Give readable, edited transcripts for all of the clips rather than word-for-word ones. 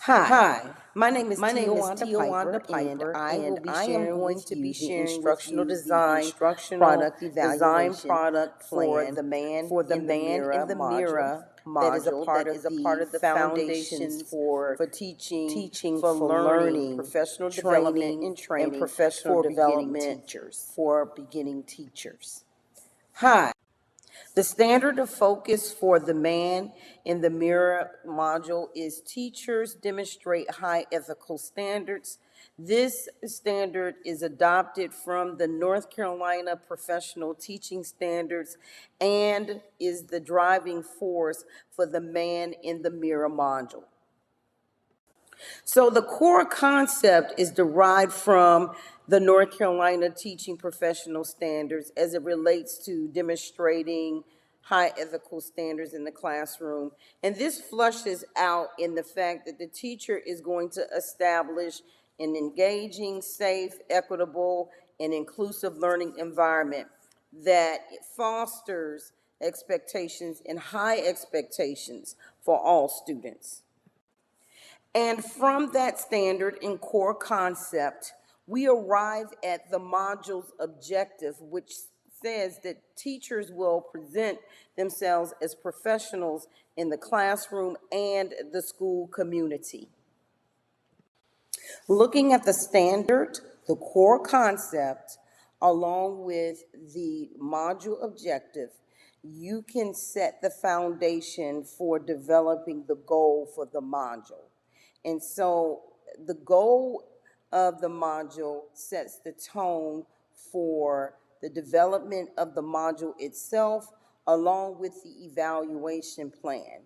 Hi, my name is T-awannda T-awannda Piper, Piper, and I am going to be sharing with instructional you the design instructional product design evaluation product for plan the man for the in the Man in mirror the module Mirror that is a module part that of is a part the of the foundations foundations for for teaching, for for learning, learning, professional development, training, and and training professional for beginning development teachers. for beginning teachers. Hi. The standard of focus for the Man in the Mirror module is teachers demonstrate high ethical standards. This standard is adopted from the North Carolina Professional Teaching Standards and is the driving force for the Man in the Mirror module. So the core concept is derived from the North Carolina Teaching Professional Standards as it relates to demonstrating high ethical standards in the classroom. And this flushes out in the fact that the teacher is going to establish an engaging, safe, equitable, and inclusive learning environment that fosters expectations and high expectations for all students. And from that standard and core concept, we arrive at the module's objective, which says that teachers will present themselves as professionals in the classroom and the school community. Looking at the standard, the core concept, along with the module objective, you can set the foundation for developing the goal for the module. And so the goal of the module sets the tone for the development of the module itself, along with the evaluation plan.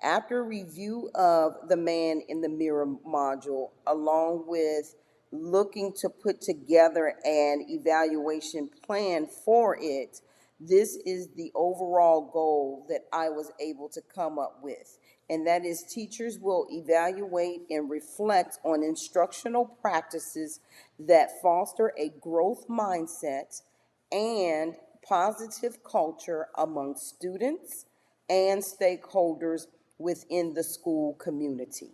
After review of the Man in the Mirror module, along with looking to put together an evaluation plan for it, this is the overall goal that I was able to come up with. And that is teachers will evaluate and reflect on instructional practices that foster a growth mindset and positive culture among students and stakeholders within the school community.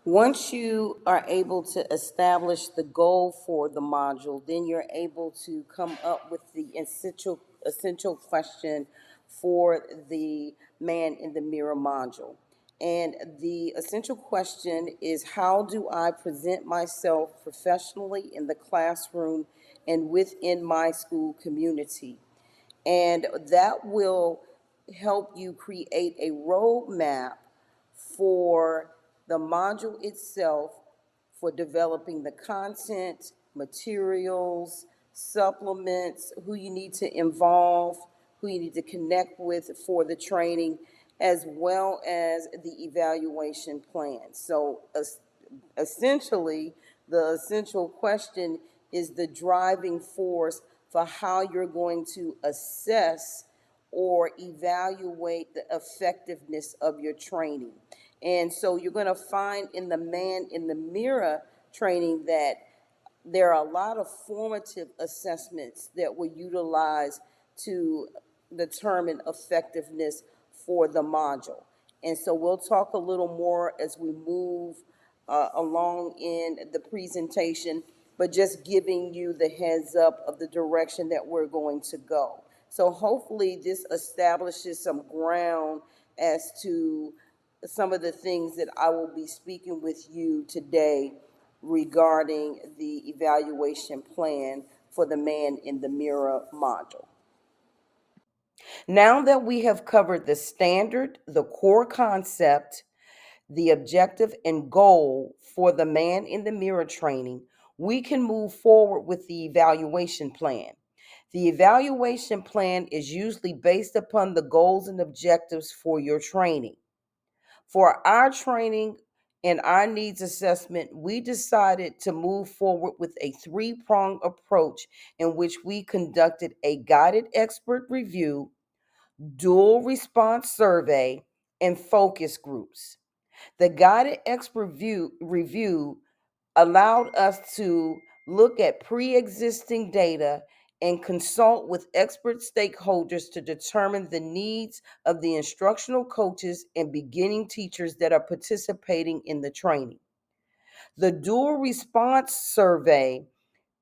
Once you are able to establish the goal for the module, then you're able to come up with the essential question for the Man in the Mirror module. And the essential question is, how do I present myself professionally in the classroom and within my school community? And that will help you create a roadmap for the module itself, for developing the content, materials, supplements, who you need to involve, who you need to connect with for the training, as well as the evaluation plan. So essentially, the essential question is the driving force for how you're going to assess or evaluate the effectiveness of your training. And so you're going to find in the Man in the Mirror training that there are a lot of formative assessments that were utilized to determine effectiveness for the module. And so we'll talk a little more as we move along in the presentation, but just giving you the heads up of the direction that we're going to go. So hopefully this establishes some ground as to some of the things that I will be speaking with you today regarding the evaluation plan for the Man in the Mirror module. Now that we have covered the standard, the core concept, the objective and goal for the Man in the Mirror training, we can move forward with the evaluation plan. The evaluation plan is usually based upon the goals and objectives for your training. For our training and our needs assessment, we decided to move forward with a three-pronged approach in which we conducted a guided expert review, dual response survey, and focus groups. The guided expert review allowed us to look at pre-existing data and consult with expert stakeholders to determine the needs of the instructional coaches and beginning teachers that are participating in the training. The dual response survey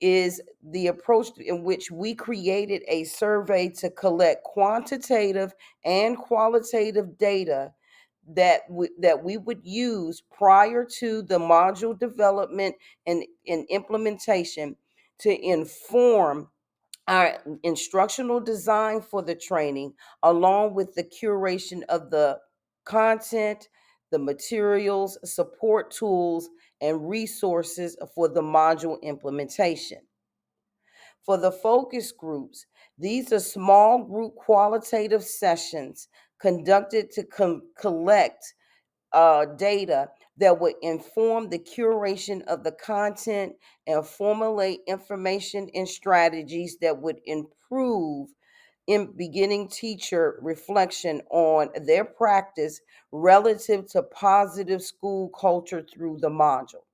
is the approach in which we created a survey to collect quantitative and qualitative data that we would use prior to the module development and implementation to inform our instructional design for the training, along with the curation of the content, the materials, support tools, and resources for the module implementation. For the focus groups, these are small group qualitative sessions conducted to collect data that would inform the curation of the content and formulate information and strategies that would improve in beginning teacher reflection on their practice relative to positive school culture through the module.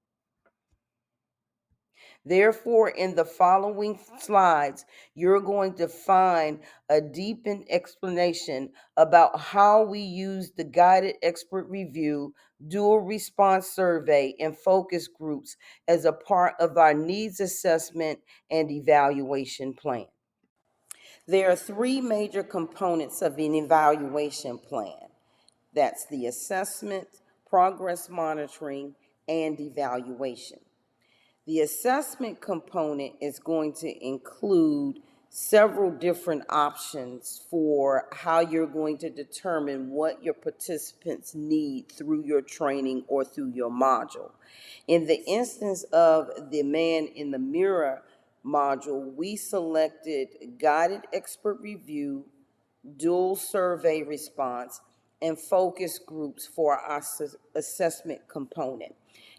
Therefore, in the following slides, you're going to find a deepened explanation about how we use the guided expert review, dual response survey, and focus groups as a part of our needs assessment and evaluation plan. There are three major components of an evaluation plan. That's the assessment, progress monitoring, and evaluation. The assessment component is going to include several different options for how you're going to determine what your participants need through your training or through your module. In the instance of the Man in the Mirror module, we selected guided expert review, dual survey response, and focus groups for our assessment component.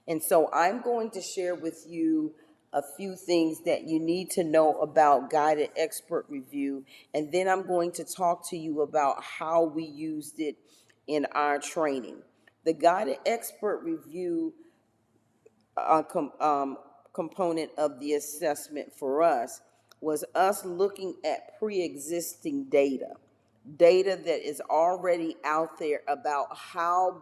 And so I'm going to share with you a few things that you need to know about guided expert review, and then I'm going to talk to you about how we used it in our training. The guided expert review component of the assessment for us was us looking at pre-existing data that is already out there about how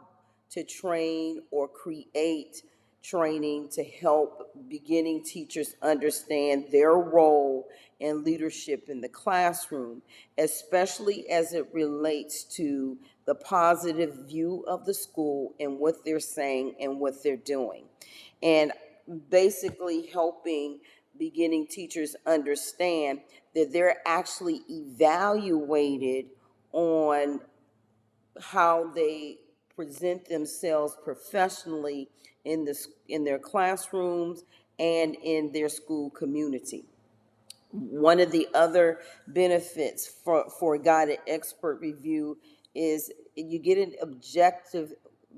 to train or create training to help beginning teachers understand their role and leadership in the classroom, especially as it relates to the positive view of the school and what they're saying and what they're doing. And basically helping beginning teachers understand that they're actually evaluated on how they present themselves professionally in their classrooms and in their school community. One of the other benefits for guided expert review is you get an objective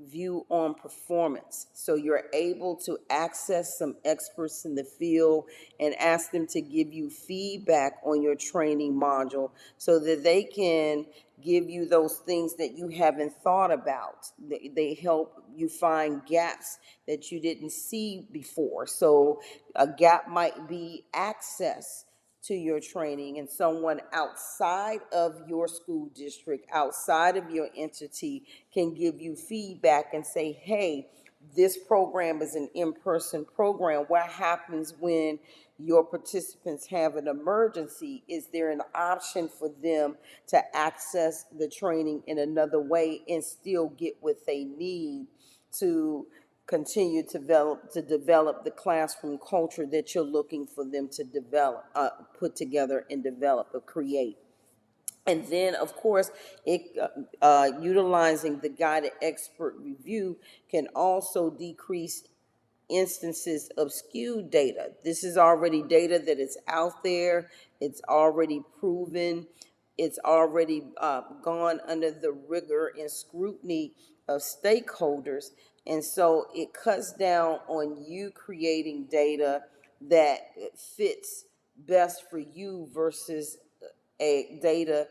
view on performance. So you're able to access some experts in the field and ask them to give you feedback on your training module so that they can give you those things that you haven't thought about. They help you find gaps that you didn't see before. So a gap might be access to your training, and someone outside of your school district, outside of your entity, can give you feedback and say, hey, this program is an in-person program. What happens when your participants have an emergency? Is there an option for them to access the training in another way and still get what they need to continue to develop the classroom culture that you're looking for them to develop, put together and develop or create? And then, of course, utilizing the guided expert review can also decrease instances of skewed data. This is already data that is out there. It's already proven. It's already gone under the rigor and scrutiny of stakeholders. And so it cuts down on you creating data that fits best for you versus a data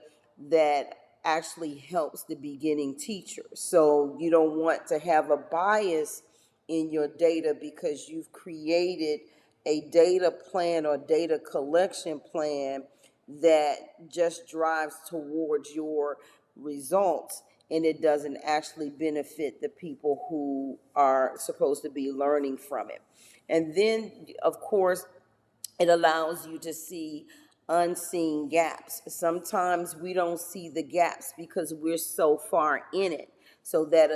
that actually helps the beginning teacher. So you don't want to have a bias in your data because you've created a data plan or data collection plan that just drives towards your results, and it doesn't actually benefit the people who are supposed to be learning from it. And then, of course, it allows you to see unseen gaps. Sometimes we don't see the gaps because we're so far in it. So that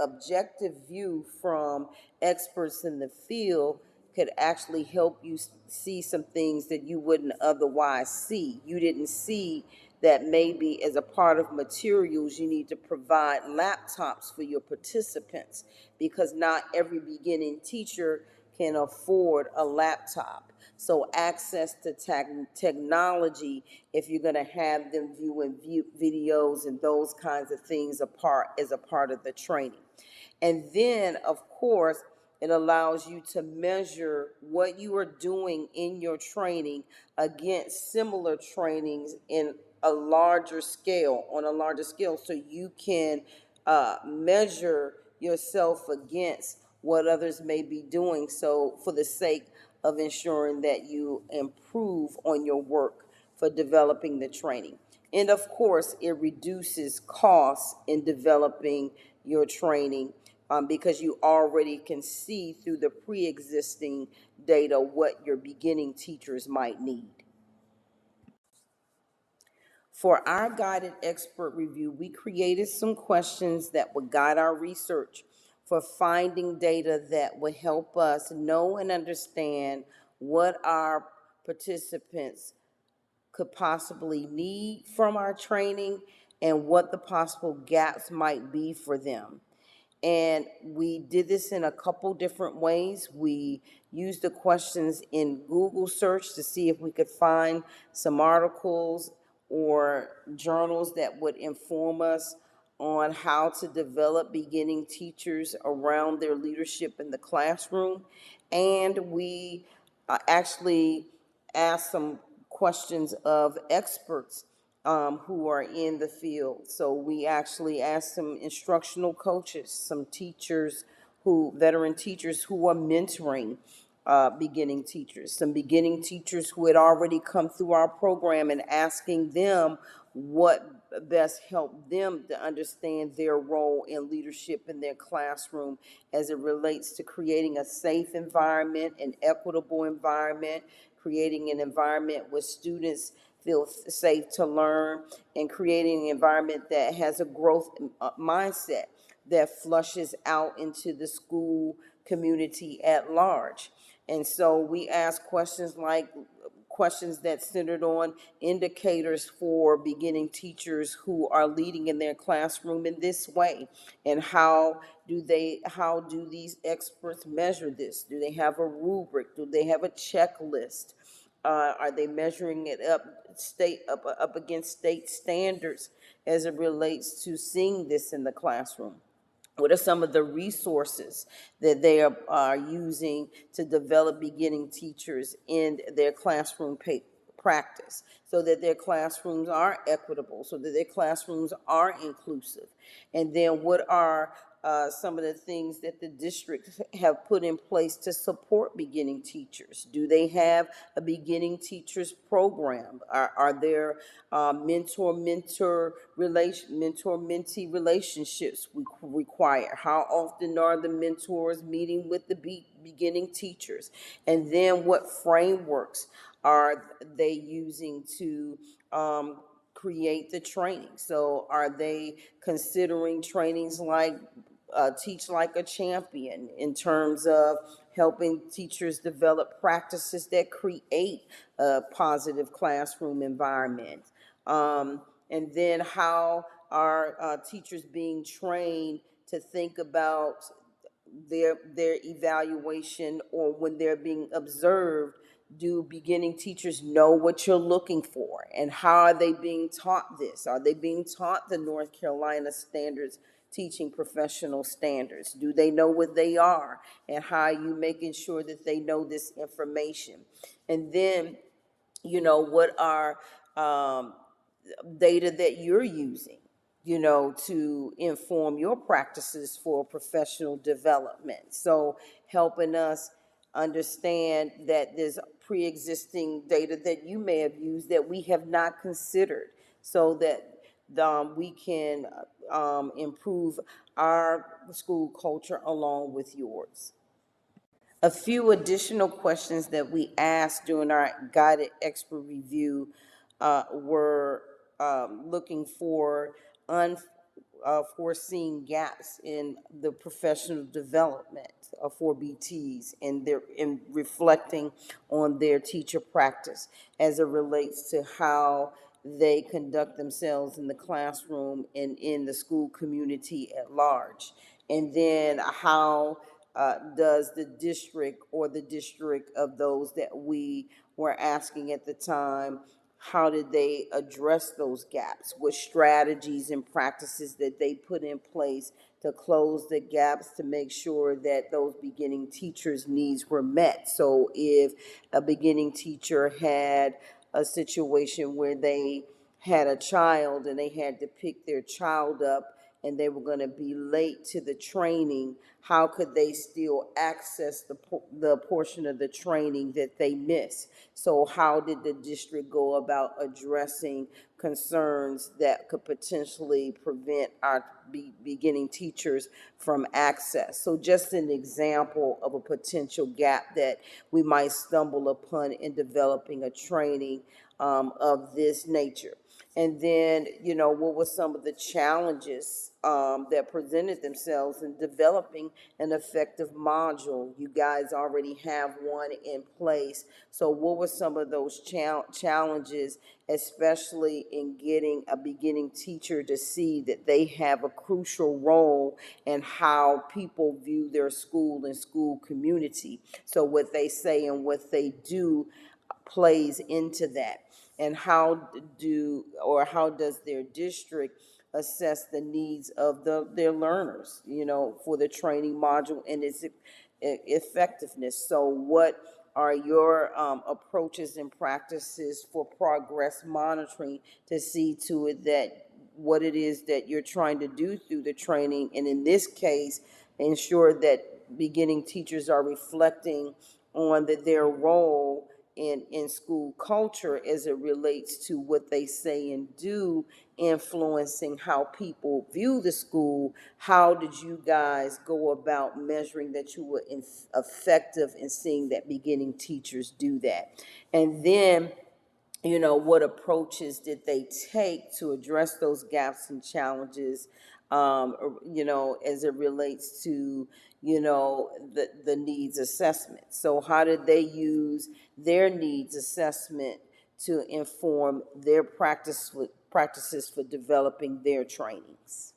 objective view from experts in the field could actually help you see some things that you wouldn't otherwise see. You didn't see that maybe as a part of materials, you need to provide laptops for your participants because not every beginning teacher can afford a laptop. So access to technology, if you're going to have them viewing videos and those kinds of things as a part of the training. And then, of course, it allows you to measure what you are doing in your training against similar trainings in a larger scale, on a larger scale, so you can measure yourself against what others may be doing. So for the sake of ensuring that you improve on your work for developing the training. And of course, it reduces costs in developing your training because you already can see through the pre-existing data what your beginning teachers might need. For our guided expert review, we created some questions that would guide our research for finding data that would help us know and understand what our participants could possibly need from our training and what the possible gaps might be for them. And we did this in a couple different ways. We used the questions in Google search to see if we could find some articles or journals that would inform us on how to develop beginning teachers around their leadership in the classroom. And we actually asked some questions of experts who are in the field. So we actually asked some instructional coaches, some teachers veteran teachers who are mentoring beginning teachers, some beginning teachers who had already come through our program, and asking them what best helped them to understand their role in leadership in their classroom as it relates to creating a safe environment, an equitable environment, creating an environment where students feel safe to learn, and creating an environment that has a growth mindset that flushes out into the school community at large. And so we ask questions that centered on indicators for beginning teachers who are leading in their classroom in this way, and how do these experts measure this? Do they have a rubric? Do they have a checklist? Are they measuring it up against state standards as it relates to seeing this in the classroom? What are some of the resources that they are using to develop beginning teachers in their classroom practice, so that their classrooms are equitable, so that their classrooms are inclusive? And then what are some of the things that the districts have put in place to support beginning teachers? Do they have a beginning teachers program? Are there mentor-mentee relationships required? How often are the mentors meeting with the beginning teachers? And then what frameworks are they using to create the training? So are they considering trainings like Teach Like a Champion, in terms of helping teachers develop practices that create a positive classroom environment? And then how are teachers being trained to think about their evaluation, or when they're being observed? Do beginning teachers know what you're looking for, and how are they being taught this? Are they being taught the North Carolina standards, teaching professional standards? Do they know what they are, and how are you making sure that they know this information? And then, what are data that you're using, to inform your practices for professional development? So helping us understand that there's pre-existing data that you may have used that we have not considered, so that we can improve our school culture along with yours. A few additional questions that we asked during our guided expert review were looking for unforeseen gaps in the professional development for BTs, and they're in reflecting on their teacher practice as it relates to how they conduct themselves in the classroom and in the school community at large. And then how does the district, or the district of those that we were asking at the time, how did they address those gaps? What strategies and practices that they put in place to close the gaps to make sure that those beginning teachers' needs were met? So if a beginning teacher had a situation where they had a child and they had to pick their child up and they were going to be late to the training, how could they still access the portion of the training that they missed? So how did the district go about addressing concerns that could potentially prevent our beginning teachers from access? So just an example of a potential gap that we might stumble upon in developing a training of this nature. And then, what were some of the challenges that presented themselves in developing an effective module? You guys already have one in place. So what were some of those challenges, especially in getting a beginning teacher to see that they have a crucial role in how people view their school and school community? So what they say and what they do plays into that. And how does their district assess the needs of their learners, for the training module and its effectiveness? So what are your approaches and practices for progress monitoring to see to it that what it is that you're trying to do through the training, and in this case, ensure that beginning teachers are reflecting on their role in school culture as it relates to what they say and do, influencing how people view the school? How did you guys go about measuring that you were effective in seeing that beginning teachers do that? And then, what approaches did they take to address those gaps and challenges, as it relates to, the needs assessment? So how did they use their needs assessment to inform their practices for developing their trainings?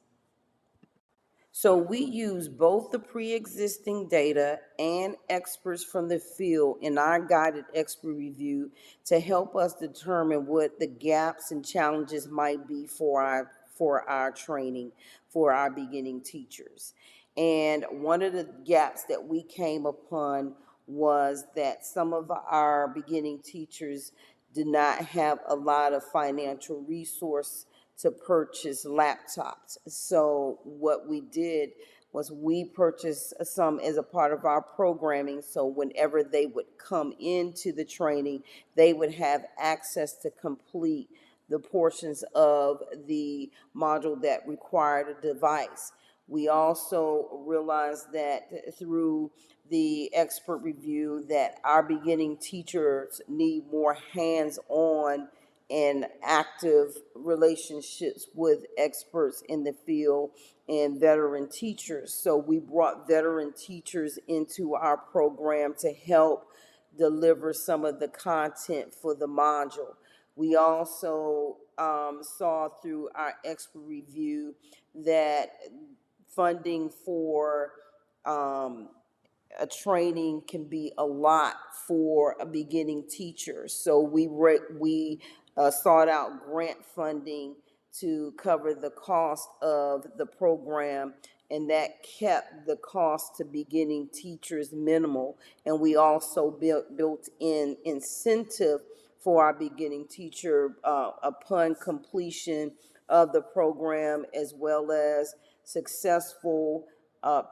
So we use both the pre-existing data and experts from the field in our guided expert review to help us determine what the gaps and challenges might be for our training for our beginning teachers. And one of the gaps that we came upon was that some of our beginning teachers did not have a lot of financial resource to purchase laptops. So what we did was we purchased some as a part of our programming, so whenever they would come into the training, they would have access to complete the portions of the module that required a device. We also realized that through the expert review that our beginning teachers need more hands-on and active relationships with experts in the field and veteran teachers. So we brought veteran teachers into our program to help deliver some of the content for the module. We also saw through our expert review that funding for a training can be a lot for a beginning teacher. So we sought out grant funding to cover the cost of the program, and that kept the cost to beginning teachers minimal. And we also built in incentive for our beginning teacher upon completion of the program, as well as successful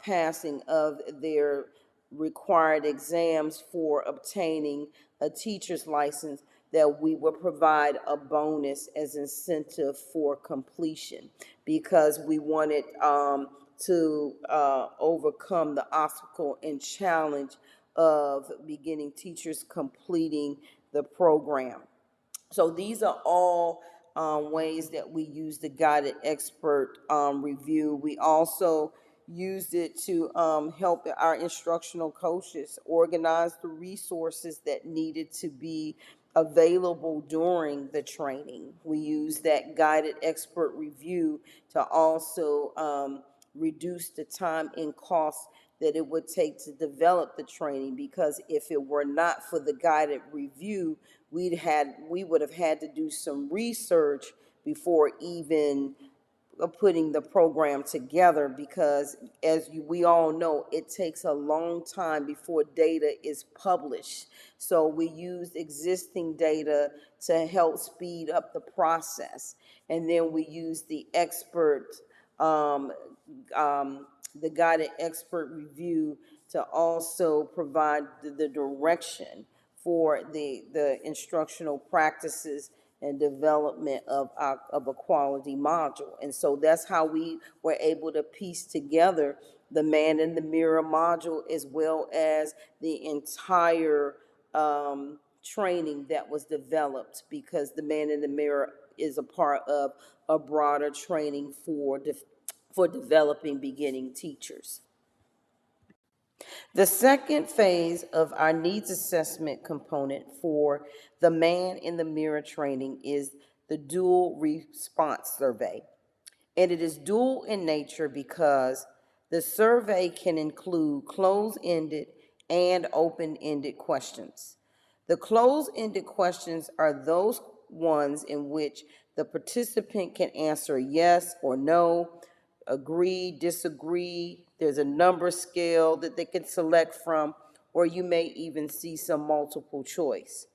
passing of their required exams for obtaining a teacher's license, that we would provide a bonus as incentive for completion, because we wanted to overcome the obstacle and challenge of beginning teachers completing the program. So these are all ways that we use the guided expert review. We also used it to help our instructional coaches organize the resources that needed to be available during the training. We use that guided expert review to also reduce the time and cost that it would take to develop the training, because if it were not for the guided review, we would have had to do some research before even putting the program together, because we all know, it takes a long time before data is published. So we used existing data to help speed up the process, and then we used um, the guided expert review to also provide the direction for the instructional practices and development of a quality module. And so that's how we were able to piece together the man in the mirror module, as well as the entire training that was developed, because the man in the mirror is a part of a broader training for developing beginning teachers. The second phase of our needs assessment component for the man in the mirror training is the dual response survey. And it is dual in nature because the survey can include closed-ended and open-ended questions. The closed-ended questions are those ones in which the participant can answer yes or no, agree, disagree. There's a number scale that they can select from, or you may even see some multiple choice.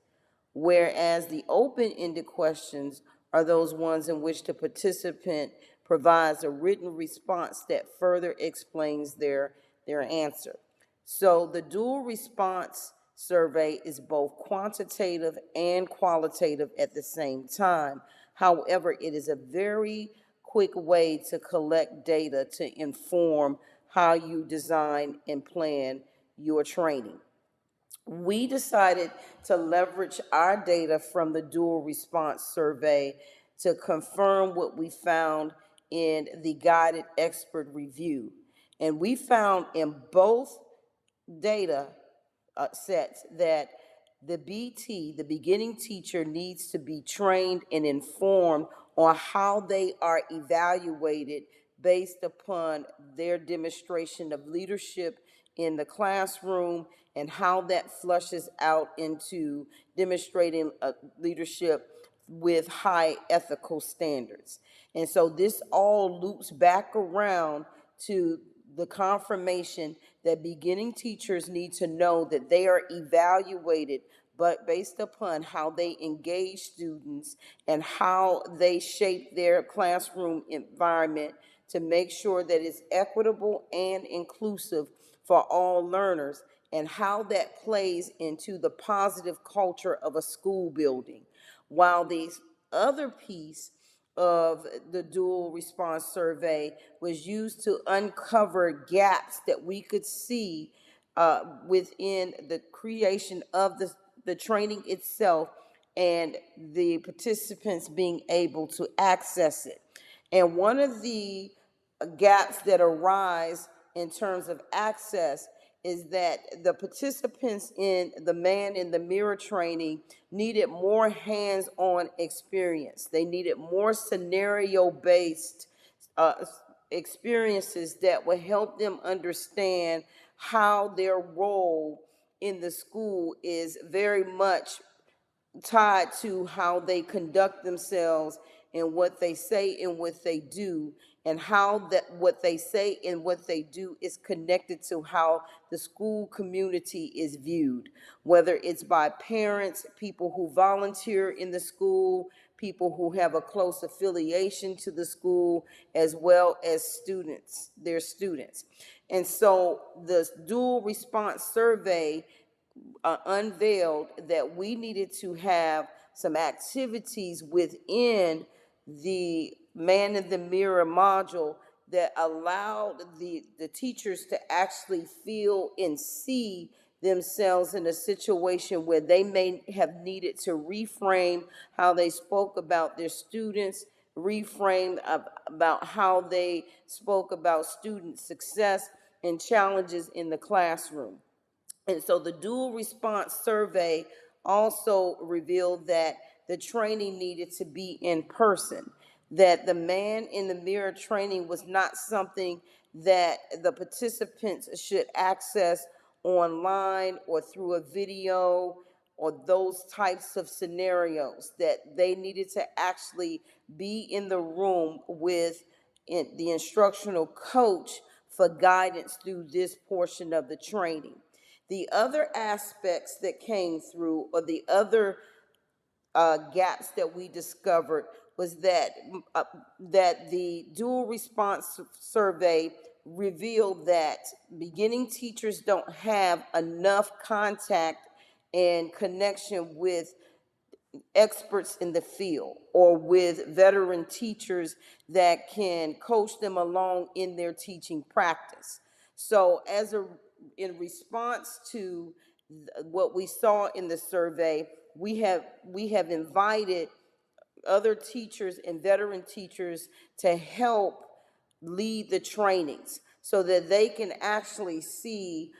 Whereas the open-ended questions are those ones in which the participant provides a written response that further explains their answer. So the dual response survey is both quantitative and qualitative at the same time. However, it is a very quick way to collect data to inform how you design and plan your training. We decided to leverage our data from the dual response survey to confirm what we found in the guided expert review. And we found in both data sets that the BT, the beginning teacher, needs to be trained and informed on how they are evaluated based upon their demonstration of leadership in the classroom, and how that flushes out into demonstrating leadership with high ethical standards. And so this all loops back around to the confirmation that beginning teachers need to know that they are evaluated, but based upon how they engage students and how they shape their classroom environment to make sure that it's equitable and inclusive for all learners, and how that plays into the positive culture of a school building. While the other piece of the dual response survey was used to uncover gaps that we could see within the creation of the training itself, and the participants being able to access it. And one of the gaps that arise in terms of access is that the participants in the man in the mirror training needed more hands-on experience. They needed more scenario-based experiences that would help them understand how their role in the school is very much tied to how they conduct themselves and what they say and what they do, and how that what they say and what they do is connected to how the school community is viewed, whether it's by parents, people who volunteer in the school, people who have a close affiliation to the school, as well as students, their students. And so the dual response survey unveiled that we needed to have some activities within the man in the mirror module that allowed the teachers to actually feel and see themselves in a situation where they may have needed to reframe how they spoke about their students, reframe about how they spoke about student success and challenges in the classroom. And so the dual response survey also revealed that the training needed to be in person, that the man in the mirror training was not something that the participants should access online or through a video or those types of scenarios, that they needed to actually be in the room with the instructional coach for guidance through this portion of the training. The other aspects that came through, or the other gaps that we discovered, was that the dual response survey revealed that beginning teachers don't have enough contact and connection with experts in the field or with veteran teachers that can coach them along in their teaching practice. So in response to what we saw in the survey, we have invited other teachers and veteran teachers to help lead the trainings so that they can actually see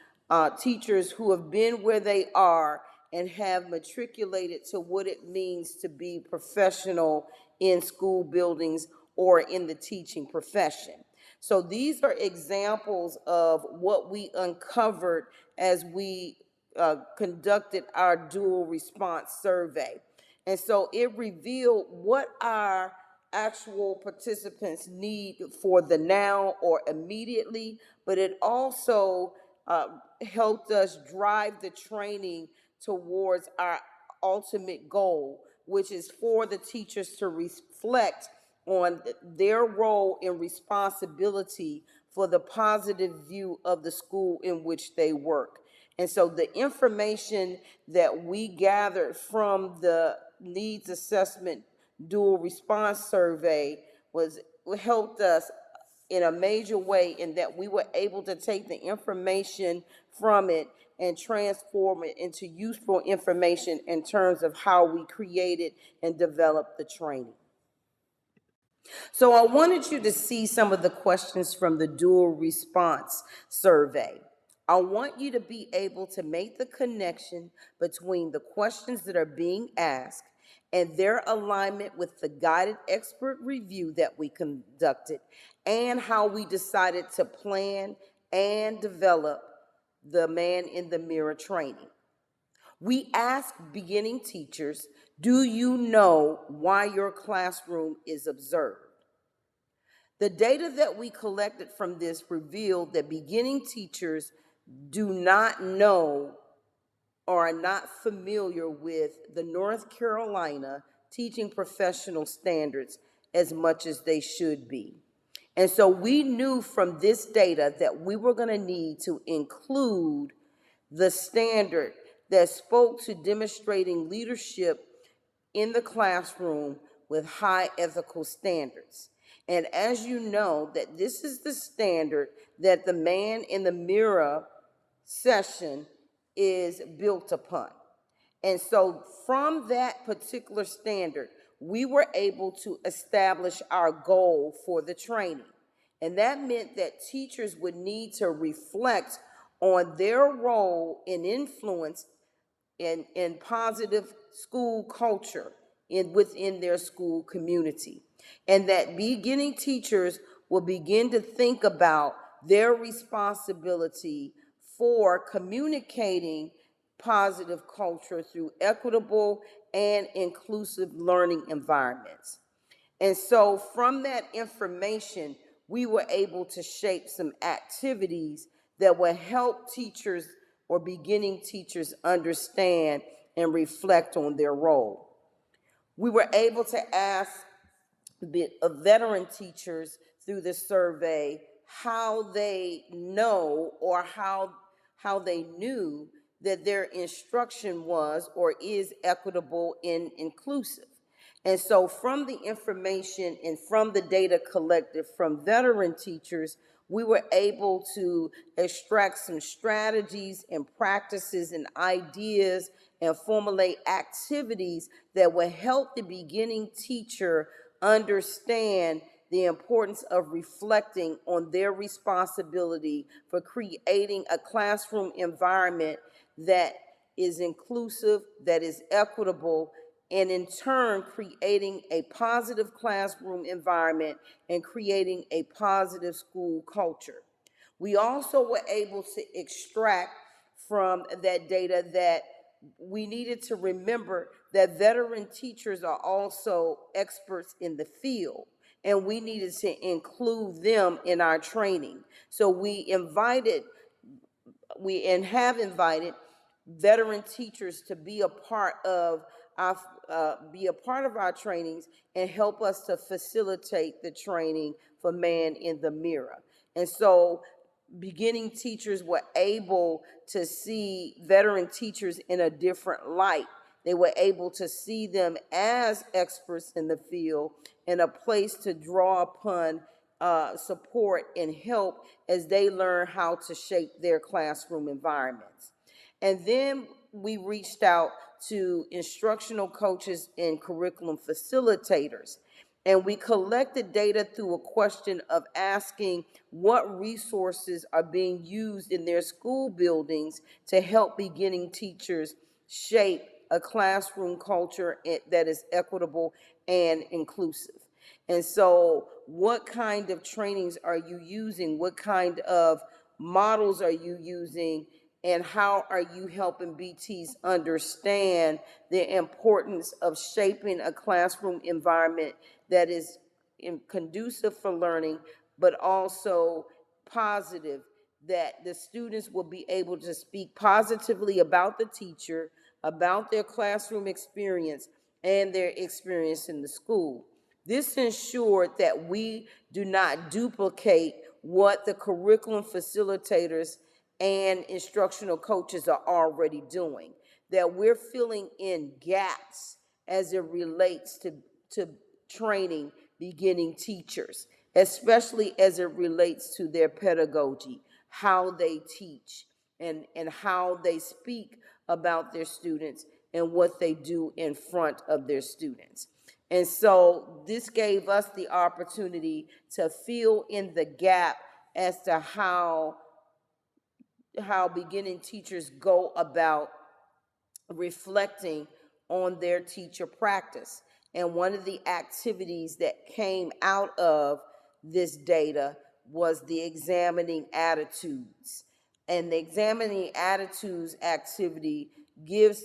teachers who have been where they are and have matriculated to what it means to be professional in school buildings or in the teaching profession. So these are examples of what we uncovered as we conducted our dual response survey. And so it revealed what our actual participants need for the now or immediately, but it also helped us drive the training towards our ultimate goal, which is for the teachers to reflect on their role and responsibility for the positive view of the school in which they work. And so the information that we gathered from the needs assessment dual response survey helped us in a major way, in that we were able to take the information from it and transform it into useful information in terms of how we created and developed the training. So I wanted you to see some of the questions from the dual response survey. I want you to be able to make the connection between the questions that are being asked and their alignment with the guided expert review that we conducted, and how we decided to plan and develop the man in the mirror training. We asked beginning teachers, do you know why your classroom is observed? The data that we collected from this revealed that beginning teachers do not know or are not familiar with the North Carolina teaching professional standards as much as they should be. And so we knew from this data that we were going to need to include the standard that spoke to demonstrating leadership in the classroom with high ethical standards. And as you know, that this is the standard that the man in the mirror session is built upon. And so from that particular standard, we were able to establish our goal for the training. And that meant that teachers would need to reflect on their role in influence in positive school culture within their school community. And that beginning teachers will begin to think about their responsibility for communicating positive culture through equitable and inclusive learning environments. And so from that information, we were able to shape some activities that will help teachers or beginning teachers understand and reflect on their role. We were able to ask veteran teachers through the survey how they know or how they knew that their instruction was or is equitable and inclusive. And so, from the information and from the data collected from veteran teachers, we were able to extract some strategies and practices and ideas and formulate activities that will help the beginning teacher understand the importance of reflecting on their responsibility for creating a classroom environment that is inclusive, that is equitable, and in turn creating a positive classroom environment and creating a positive school culture. We also were able to extract from that data that we needed to remember that veteran teachers are also experts in the field, and we needed to include them in our training. So we have invited veteran teachers to be a part of our trainings and help us to facilitate the training for Man in the Mirror. And so beginning teachers were able to see veteran teachers in a different light. They were able to see them as experts in the field and a place to draw upon support and help as they learn how to shape their classroom environments. And then we reached out to instructional coaches and curriculum facilitators. And we collected data through a question of asking what resources are being used in their school buildings to help beginning teachers shape a classroom culture that is equitable and inclusive. And so, what kind of trainings are you using? What kind of models are you using? And how are you helping BTs understand the importance of shaping a classroom environment that is conducive for learning, but also positive, that the students will be able to speak positively about the teacher, about their classroom experience, and their experience in the school. This ensured that we do not duplicate what the curriculum facilitators and instructional coaches are already doing, that we're filling in gaps as it relates to training beginning teachers, especially as it relates to their pedagogy, how they teach, and how they speak about their students and what they do in front of their students. And so this gave us the opportunity to fill in the gap as to how beginning teachers go about reflecting on their teacher practice. And one of the activities that came out of this data was the examining attitudes. And the examining attitudes activity gives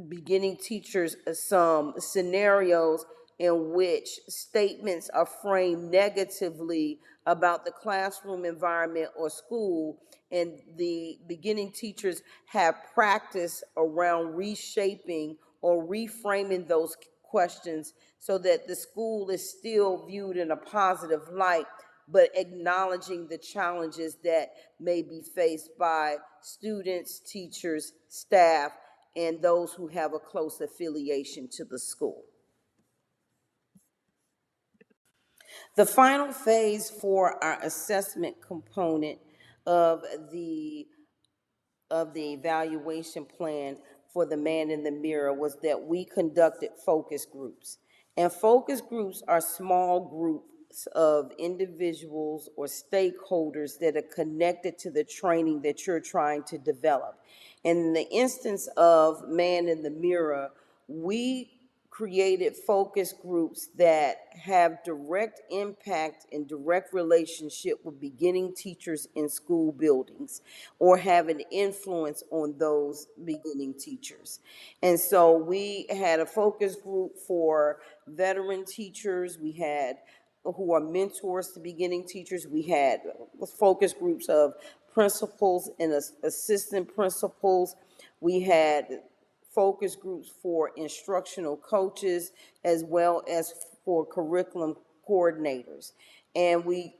beginning teachers some scenarios in which statements are framed negatively about the classroom environment or school, and the beginning teachers have practice around reshaping or reframing those questions so that the school is still viewed in a positive light, but acknowledging the challenges that may be faced by students, teachers, staff, and those who have a close affiliation to the school. The final phase for our assessment component of the evaluation plan for the Man in the Mirror was that we conducted focus groups. And focus groups are small groups of individuals or stakeholders that are connected to the training that you're trying to develop. In the instance of Man in the Mirror, we created focus groups that have direct impact and direct relationship with beginning teachers in school buildings or have an influence on those beginning teachers. And so we had a focus group for veteran teachers. We had who are mentors to beginning teachers. We had focus groups of principals and assistant principals. We had focus groups for instructional coaches as well as for curriculum coordinators. And we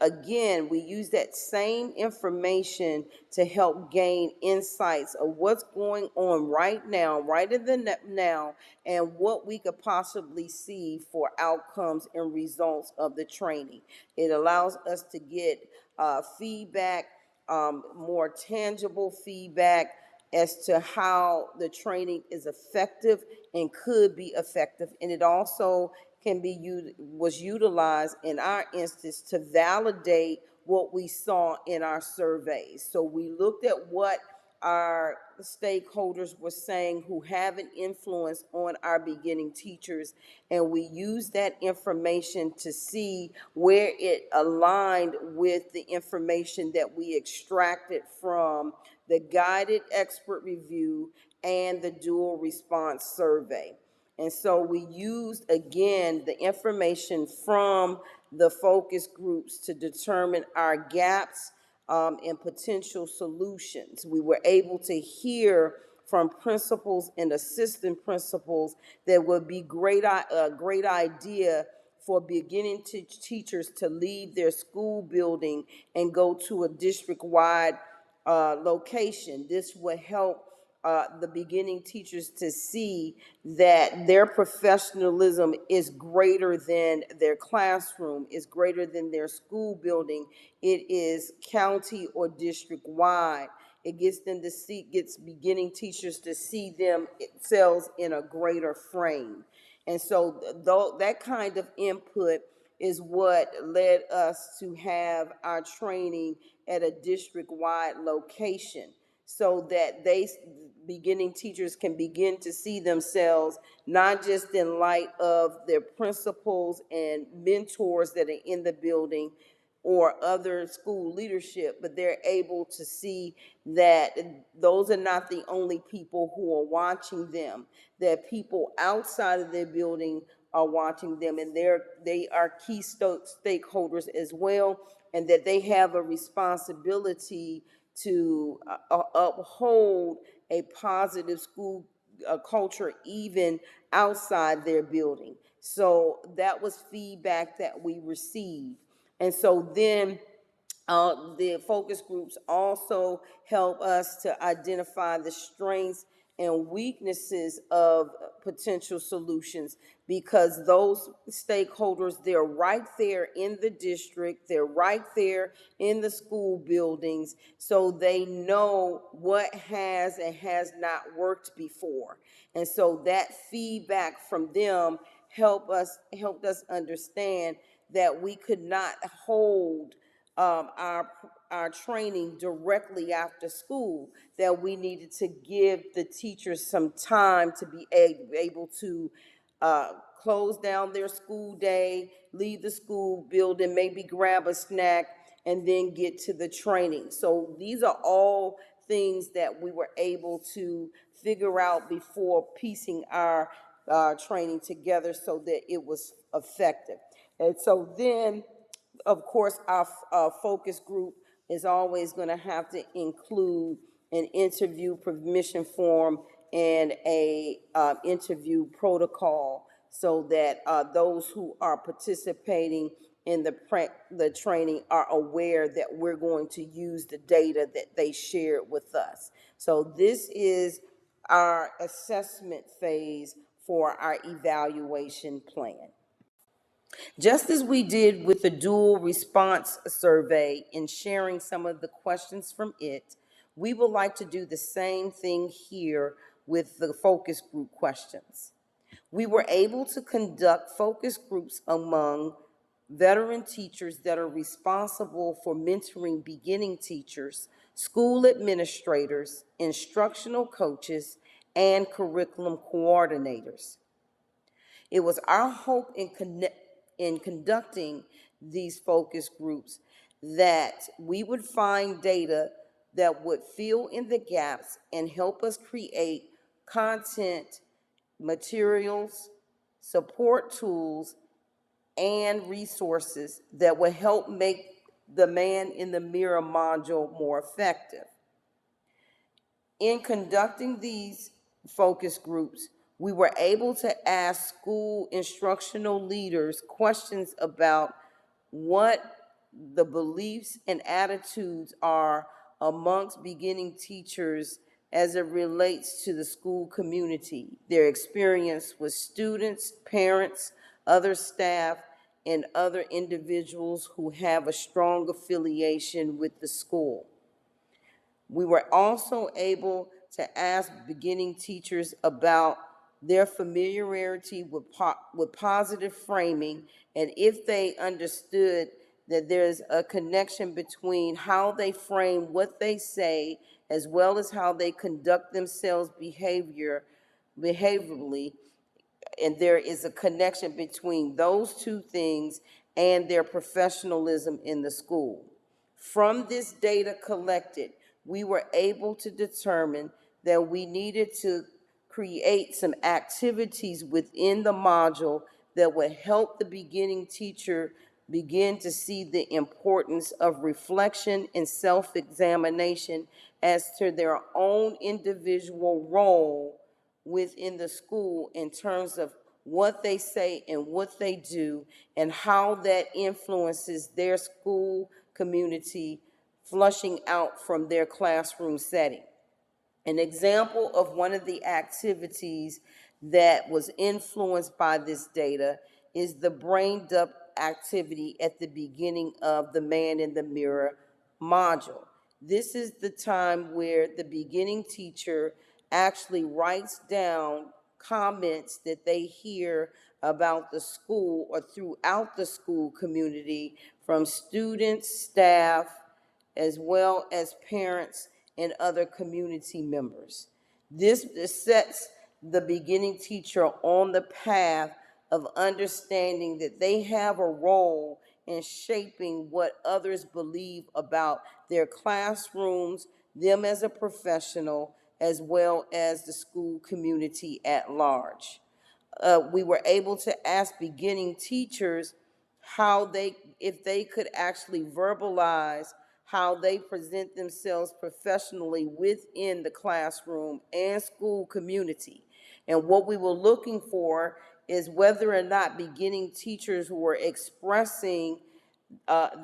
use that same information to help gain insights of what's going on right now, right in the now, and what we could possibly see for outcomes and results of the training. It allows us to get feedback, more tangible feedback as to how the training is effective and could be effective. And it also was utilized in our instance to validate what we saw in our surveys. So we looked at what our stakeholders were saying who have an influence on our beginning teachers, and we use that information to see where it aligned with the information that we extracted from the guided expert review and the dual response survey. And so we used, again, the information from the focus groups to determine our gaps and potential solutions. We were able to hear from principals and assistant principals that would be a great idea for beginning teachers to leave their school building and go to a district-wide location. This would help the beginning teachers to see that their professionalism is greater than their classroom, is greater than their school building. It is county or district wide. It gets beginning teachers to see themselves in a greater frame. And so that kind of input is what led us to have our training at a district-wide location, so that beginning teachers can begin to see themselves not just in light of their principals and mentors that are in the building or other school leadership, but they're able to see that those are not the only people who are watching them, that people outside of their building are watching them, and they are key stakeholders as well, and that they have a responsibility to uphold a positive school culture even outside their building. So that was feedback that we received. And so then the focus groups also help us to identify the strengths and weaknesses of potential solutions, because those stakeholders, they're right there in the district, they're right there in the school buildings, so they know what has and has not worked before. And so that feedback from them helped us understand that we could not hold our training directly after school, that we needed to give the teachers some time to be able to close down their school day, leave the school building, maybe grab a snack, and then get to the training. So these are all things that we were able to figure out before piecing our training together so that it was effective. And so then, of course, our focus group is always going to have to include an interview permission form and a interview protocol, so that those who are participating in the training are aware that we're going to use the data that they shared with us. So this is our assessment phase for our evaluation plan. Just as we did with the dual response survey in sharing some of the questions from it, we would like to do the same thing here with the focus group questions. We were able to conduct focus groups among veteran teachers that are responsible for mentoring beginning teachers, school administrators, instructional coaches, and curriculum coordinators. It was our hope in conducting these focus groups that we would find data that would fill in the gaps and help us create content, materials, support tools, and resources that will help make the Man in the Mirror module more effective. In conducting these focus groups, we were able to ask school instructional leaders questions about what the beliefs and attitudes are amongst beginning teachers as it relates to the school community, their experience with students, parents, other staff, and other individuals who have a strong affiliation with the school. We were also able to ask beginning teachers about their familiarity with positive framing, and if they understood that there's a connection between how they frame what they say as well as how they conduct themselves behaviorally, and there is a connection between those two things and their professionalism in the school. From this data collected, we were able to determine that we needed to create some activities within the module that would help the beginning teacher begin to see the importance of reflection and self-examination as to their own individual role within the school in terms of what they say and what they do and how that influences their school community flushing out from their classroom setting. An example of one of the activities that was influenced by this data is the brain dump activity at the beginning of the Man in the Mirror module. This is the time where the beginning teacher actually writes down comments that they hear about the school or throughout the school community from students, staff, as well as parents and other community members. This sets the beginning teacher on the path of understanding that they have a role in shaping what others believe about their classrooms, them as a professional, as well as the school community at large. We were able to ask beginning teachers how they, if they could actually verbalize how they present themselves professionally within the classroom and school community. And what we were looking for is whether or not beginning teachers were expressing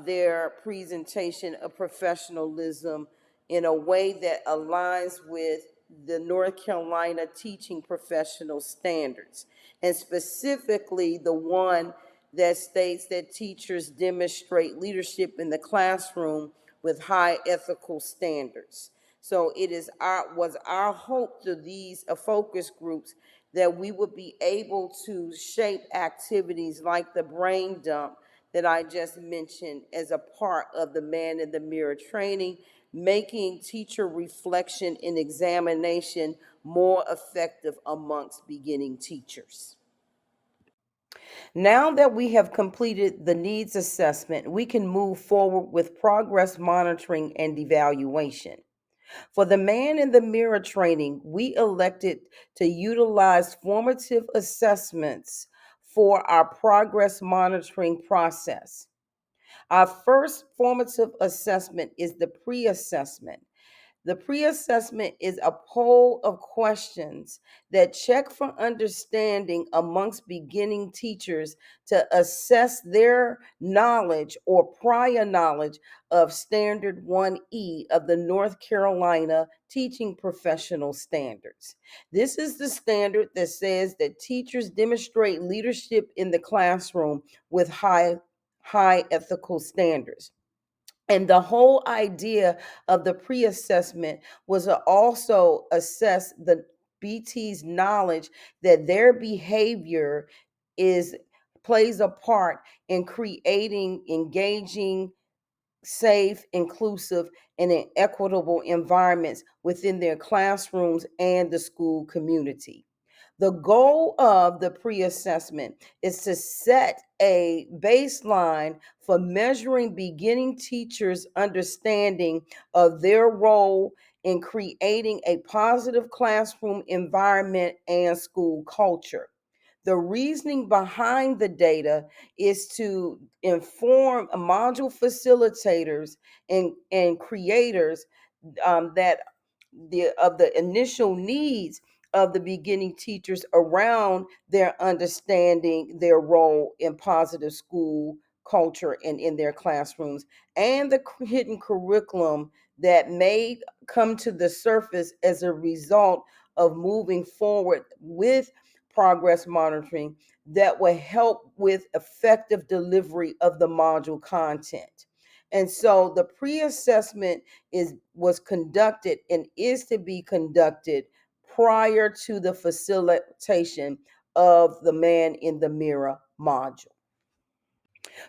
their presentation of professionalism in a way that aligns with the North Carolina teaching professional standards, and specifically the one that states that teachers demonstrate leadership in the classroom with high ethical standards. So it is was our hope through these focus groups that we would be able to shape activities like the brain dump that I just mentioned as a part of the Man in the Mirror training, making teacher reflection and examination more effective amongst beginning teachers. Now that we have completed the needs assessment, we can move forward with progress monitoring and evaluation. For the Man in the Mirror training, we elected to utilize formative assessments for our progress monitoring process. Our first formative assessment is the pre assessment. The pre assessment is a poll of questions that check for understanding amongst beginning teachers to assess their knowledge or prior knowledge of Standard 1E of the North Carolina Teaching Professional Standards. This is the standard that says that teachers demonstrate leadership in the classroom with high ethical standards. And the whole idea of the pre assessment was to also assess the BT's knowledge that their behavior is plays a part in creating engaging, safe, inclusive, and equitable environments within their classrooms and the school community. The goal of the pre assessment is to set a baseline for measuring beginning teachers' understanding of their role in creating a positive classroom environment and school culture. The reasoning behind the data is to inform module facilitators and creators that the initial needs of the beginning teachers around their understanding their role in positive school culture and in their classrooms, and the hidden curriculum that may come to the surface as a result of moving forward with progress monitoring that will help with effective delivery of the module content. And so the pre-assessment is was conducted and is to be conducted prior to the facilitation of the man in the mirror module.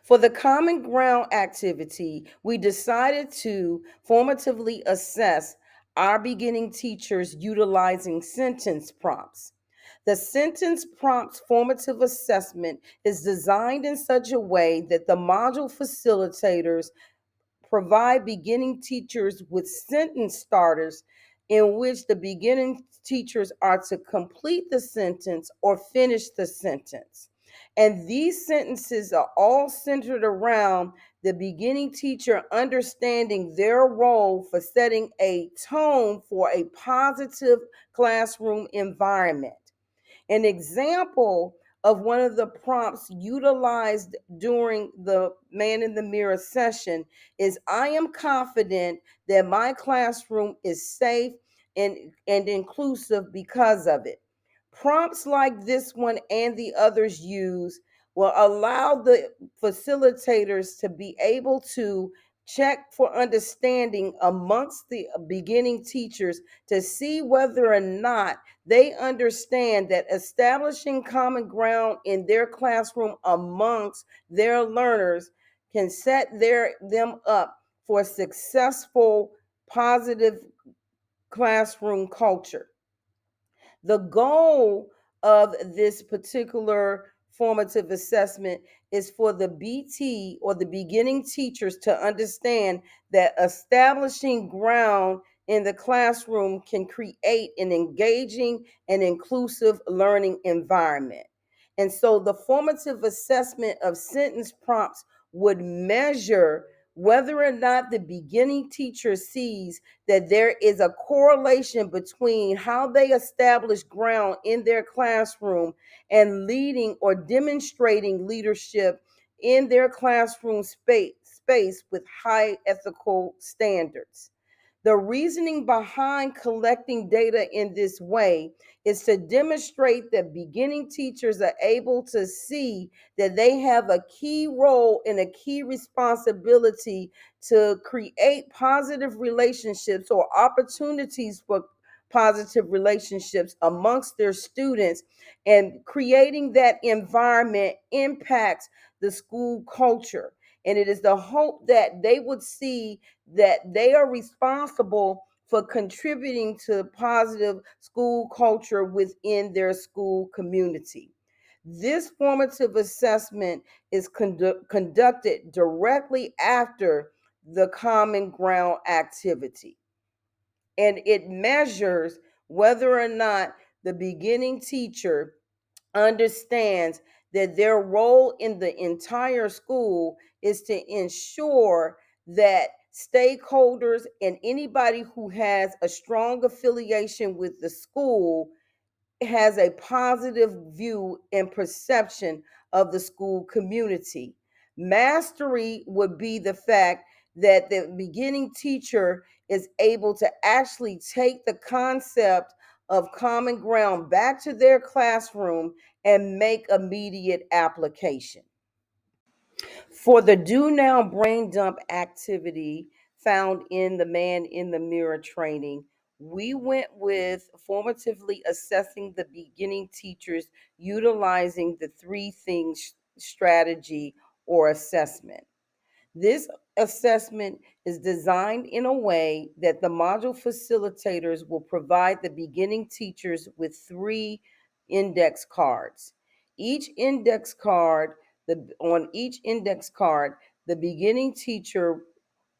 For the common ground activity, we decided to formatively assess our beginning teachers utilizing sentence prompts. The sentence prompts formative assessment is designed in such a way that the module facilitators provide beginning teachers with sentence starters in which the beginning teachers are to complete the sentence or finish the sentence. And these sentences are all centered around the beginning teacher understanding their role for setting a tone for a positive classroom environment. An example of one of the prompts utilized during the man in the mirror session is I am confident that my classroom is safe and inclusive because of it. Prompts like this one and the others used will allow the facilitators to be able to check for understanding amongst the beginning teachers to see whether or not they understand that establishing common ground in their classroom amongst their learners can set them up for successful, positive classroom culture. The goal of this particular formative assessment is for the BT or the beginning teachers to understand that establishing ground in the classroom can create an engaging and inclusive learning environment. And so the formative assessment of sentence prompts would measure whether or not the beginning teacher sees that there is a correlation between how they establish ground in their classroom and leading or demonstrating leadership in their classroom space with high ethical standards. The reasoning behind collecting data in this way is to demonstrate that beginning teachers are able to see that they have a key role and a key responsibility to create positive relationships or opportunities for positive relationships amongst their students, and creating that environment impacts the school culture. And it is the hope that they would see that they are responsible for contributing to positive school culture within their school community. This formative assessment is conducted directly after the common ground activity, and it measures whether or not the beginning teacher understands that their role in the entire school is to ensure that stakeholders and anybody who has a strong affiliation with the school has a positive view and perception of the school community. Mastery would be the fact that the beginning teacher is able to actually take the concept of common ground back to their classroom and make immediate application. For the do now brain dump activity found in the man in the mirror training, we went with formatively assessing the beginning teachers utilizing the three things strategy or assessment. This assessment is designed in a way that the module facilitators will provide the beginning teachers with three index cards. Each index card, on each index card, the beginning teacher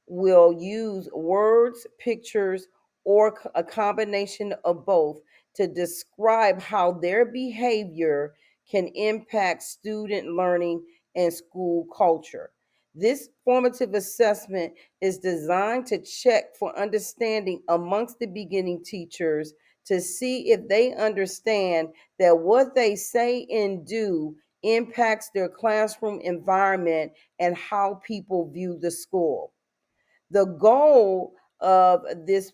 will use words, pictures, or a combination of both to describe how their behavior can impact student learning and school culture. This formative assessment is designed to check for understanding amongst the beginning teachers to see if they understand that what they say and do impacts their classroom environment and how people view the school. The goal of this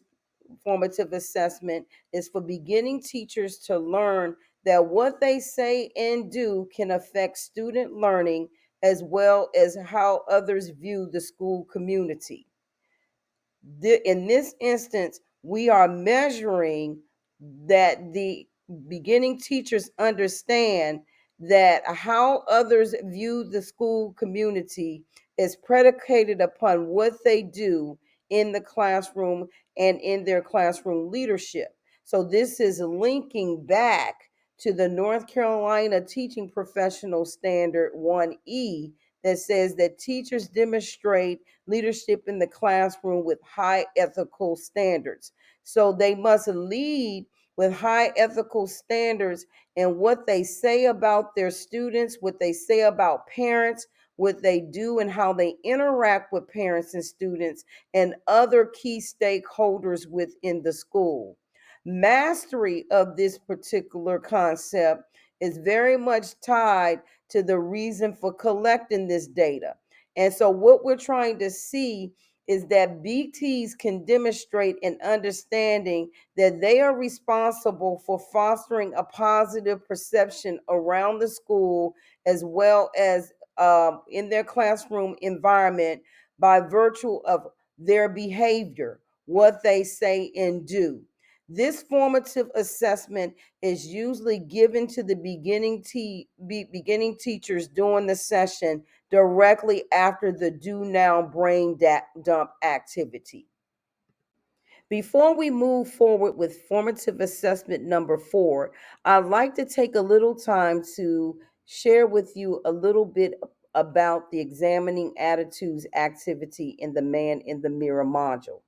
formative assessment is for beginning teachers to learn that what they say and do can affect student learning as well as how others view the school community. In this instance, we are measuring that the beginning teachers understand that how others view the school community is predicated upon what they do in the classroom and in their classroom leadership. So this is linking back to the North Carolina Teaching Professional Standard 1E that says that teachers demonstrate leadership in the classroom with high ethical standards. So they must lead with high ethical standards in what they say about their students, what they say about parents, what they do and how they interact with parents and students and other key stakeholders within the school. Mastery of this particular concept is very much tied to the reason for collecting this data. And so, what we're trying to see is that BTs can demonstrate an understanding that they are responsible for fostering a positive perception around the school as well as in their classroom environment by virtue of their behavior, what they say and do. This formative assessment is usually given to the beginning teachers during the session directly after the do now brain dump activity. Before we move forward with formative assessment number 4, I'd like to take a little time to share with you a little bit about the examining attitudes activity in the man in the mirror module.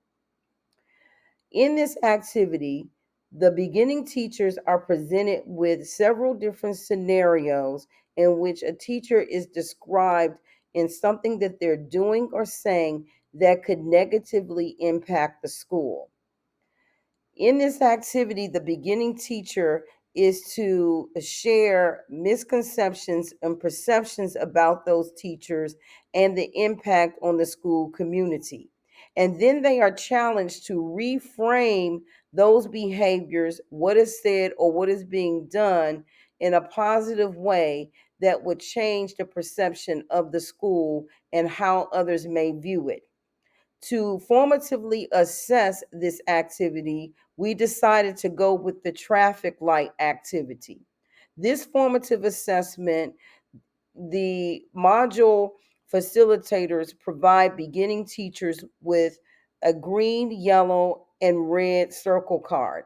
In this activity, the beginning teachers are presented with several different scenarios in which a teacher is described in something that they're doing or saying that could negatively impact the school. In this activity, the beginning teacher is to share misconceptions and perceptions about those teachers and the impact on the school community. And then they are challenged to reframe those behaviors, what is said or what is being done in a positive way that would change the perception of the school and how others may view it. To formatively assess this activity, we decided to go with the traffic light activity. This formative assessment, the module facilitators provide beginning teachers with a green, yellow, and red circle card.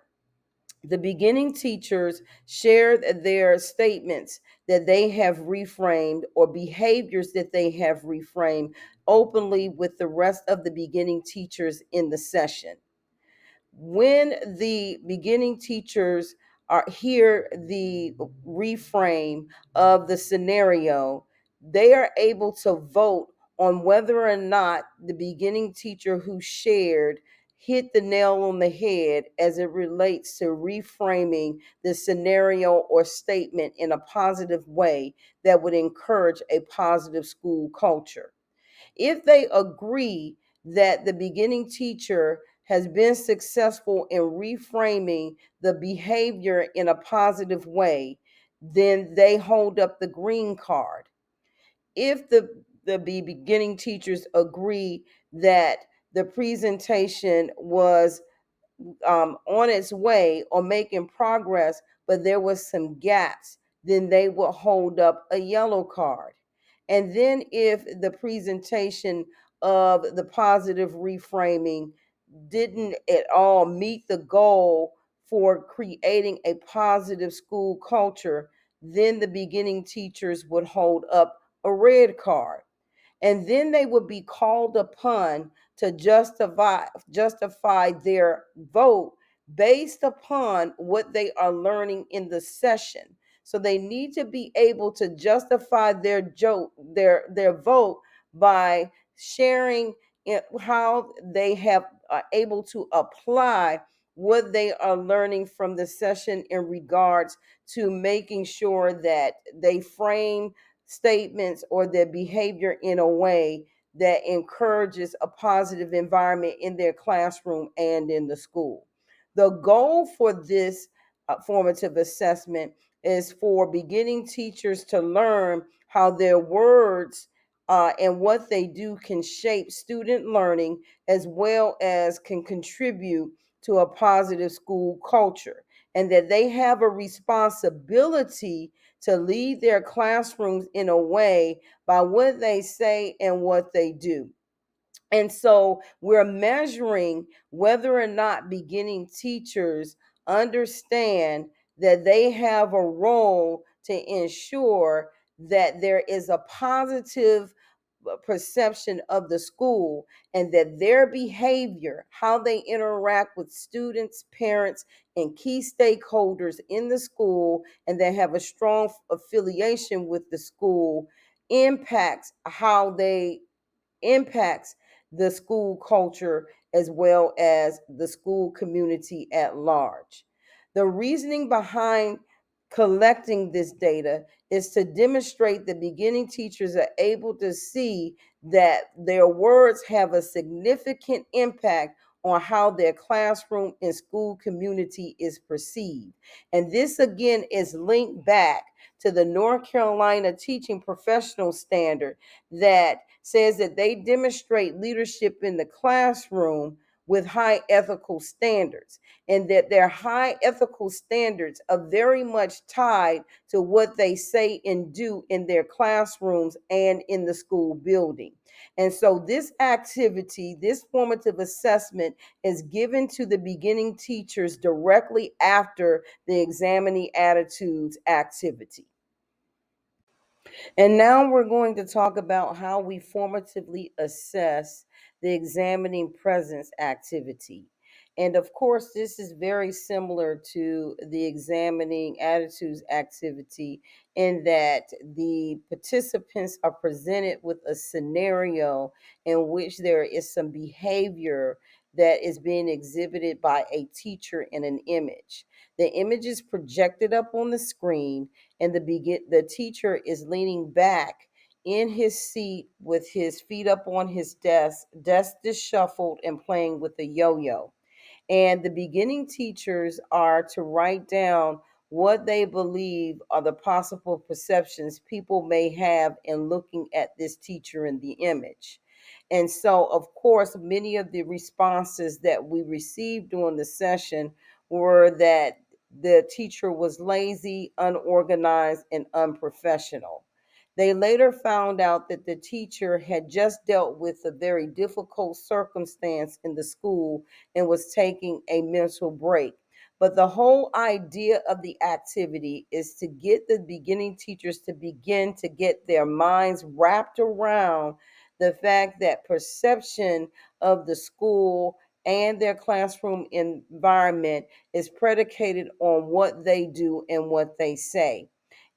The beginning teachers shared their statements that they have reframed or behaviors that they have reframed openly with the rest of the beginning teachers in the session. When the beginning teachers are hear the reframe of the scenario, they are able to vote on whether or not the beginning teacher who shared hit the nail on the head as it relates to reframing the scenario or statement in a positive way that would encourage a positive school culture. If they agree that the beginning teacher has been successful in reframing the behavior in a positive way, then they hold up the green card. If the beginning teachers agree that the presentation was on its way or making progress, but there was some gaps, then they will hold up a yellow card. And then if the presentation of the positive reframing didn't at all meet the goal for creating a positive school culture, then the beginning teachers would hold up a red card, and then they would be called upon to justify their vote based upon what they are learning in the session. So they need to be able to justify their vote by sharing how they have able to apply what they are learning from the session in regards to making sure that they frame statements or their behavior in a way that encourages a positive environment in their classroom and in the school. The goal for this formative assessment is for beginning teachers to learn how their words and what they do can shape student learning as well as can contribute to a positive school culture, and that they have a responsibility to lead their classrooms in a way by what they say and what they do. And so we're measuring whether or not beginning teachers understand that they have a role to ensure that there is a positive perception of the school, and that their behavior, how they interact with students, parents, and key stakeholders in the school, and they have a strong affiliation with the school, impacts how they impacts the school culture as well as the school community at large. The reasoning behind collecting this data is to demonstrate that beginning teachers are able to see that their words have a significant impact on how their classroom and school community is perceived. And this again is linked back to the North Carolina Teaching Professional Standard that says that they demonstrate leadership in the classroom with high ethical standards, and that their high ethical standards are very much tied to what they say and do in their classrooms and in the school building. And so this activity, this formative assessment, is given to the beginning teachers directly after the examining attitudes activity. And now we're going to talk about how we formatively assess the examining presence activity. And of course, this is very similar to the examining attitudes activity in that the participants are presented with a scenario in which there is some behavior that is being exhibited by a teacher in an image. The image is projected up on the screen, and the teacher is leaning back in his seat with his feet up on his desk disheveled and playing with a yo-yo. And the beginning teachers are to write down what they believe are the possible perceptions people may have in looking at this teacher in the image. And so, of course, many of the responses that we received during the session were that the teacher was lazy, unorganized, and unprofessional. They later found out that the teacher had just dealt with a very difficult circumstance in the school and was taking a mental break. But the whole idea of the activity is to get the beginning teachers to begin to get their minds wrapped around the fact that perception of the school and their classroom environment is predicated on what they do and what they say.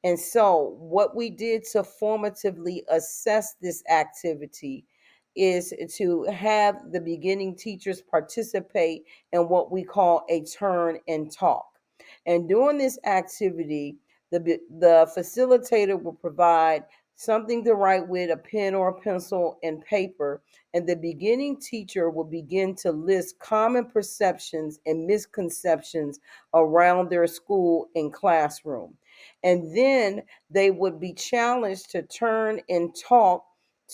And so, what we did to formatively assess this activity is to have the beginning teachers participate in what we call a turn and talk. And during this activity, the facilitator will provide something to write with, a pen or a pencil and paper, and the beginning teacher will begin to list common perceptions and misconceptions around their school and classroom. And then they would be challenged to turn and talk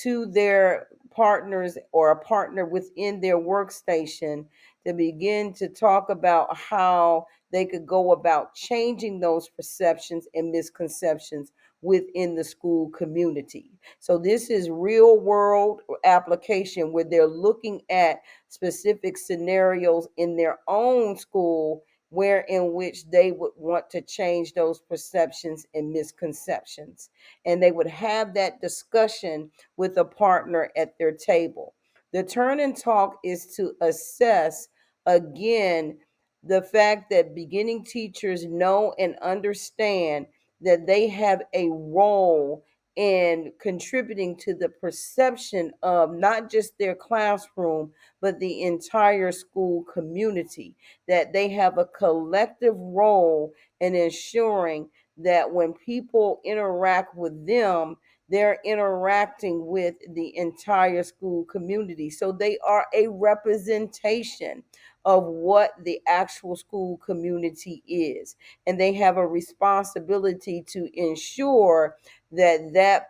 to their partners or a partner within their workstation to begin to talk about how they could go about changing those perceptions and misconceptions within the school community. So this is real world application where they're looking at specific scenarios in their own school where in which they would want to change those perceptions and misconceptions. And they would have that discussion with a partner at their table. The turn and talk is to assess again the fact that beginning teachers know and understand that they have a role and contributing to the perception of not just their classroom, but the entire school community, that they have a collective role in ensuring that when people interact with them, they're interacting with the entire school community. So they are a representation of what the actual school community is. And they have a responsibility to ensure that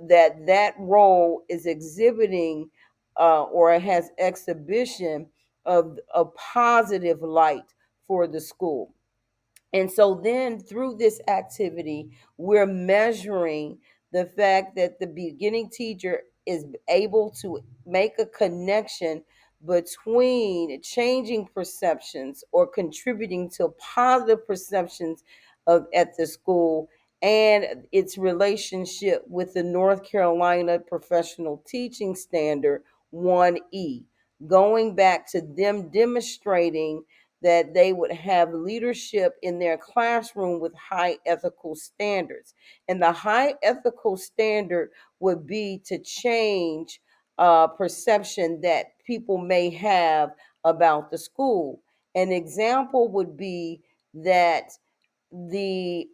that role is exhibiting or has exhibition of a positive light for the school. And so then through this activity, we're measuring the fact that the beginning teacher is able to make a connection between changing perceptions or contributing to positive perceptions of at the school and its relationship with the North Carolina Professional Teaching Standard 1E, going back to them demonstrating that they would have leadership in their classroom with high ethical standards. And the high ethical standard would be to change perception that people may have about the school. An example would be that the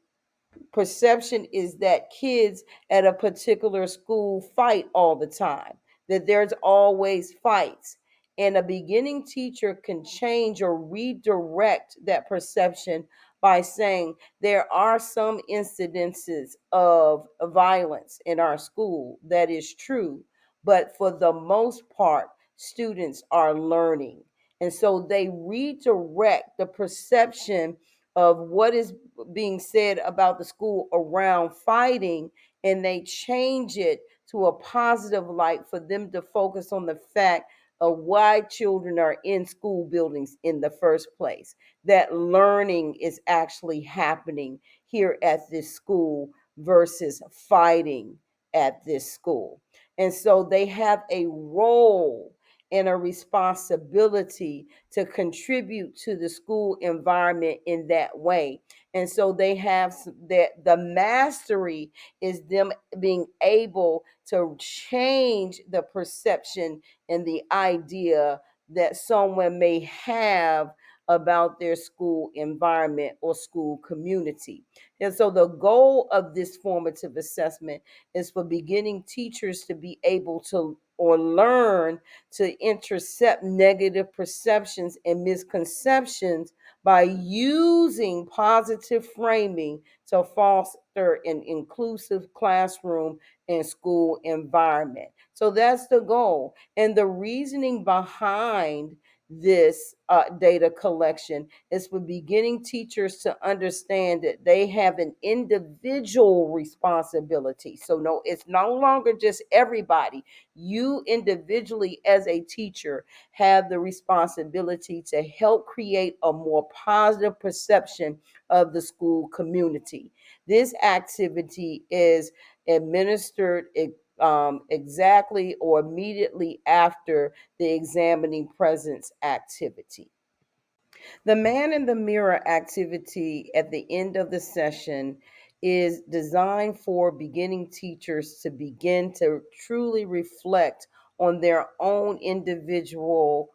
perception is that kids at a particular school fight all the time, that there's always fights. And a beginning teacher can change or redirect that perception by saying there are some incidences of violence in our school. That is true. But for the most part, students are learning. And so they redirect the perception of what is being said about the school around fighting, and they change it to a positive light for them to focus on the fact of why children are in school buildings in the first place, that learning is actually happening here at this school versus fighting at this school. And so they have a role and a responsibility to contribute to the school environment in that way. And so they have that the mastery is them being able to change the perception and the idea that someone may have about their school environment or school community. And so the goal of this formative assessment is for beginning teachers to be able to or learn to intercept negative perceptions and misconceptions by using positive framing to foster an inclusive classroom and school environment. So that's the goal. And the reasoning behind this data collection is for beginning teachers to understand that they have an individual responsibility. So no, it's no longer just everybody. You individually as a teacher have the responsibility to help create a more positive perception of the school community. This activity is administered exactly or immediately after the examining presence activity. The man in the mirror activity at the end of the session is designed for beginning teachers to begin to truly reflect on their own individual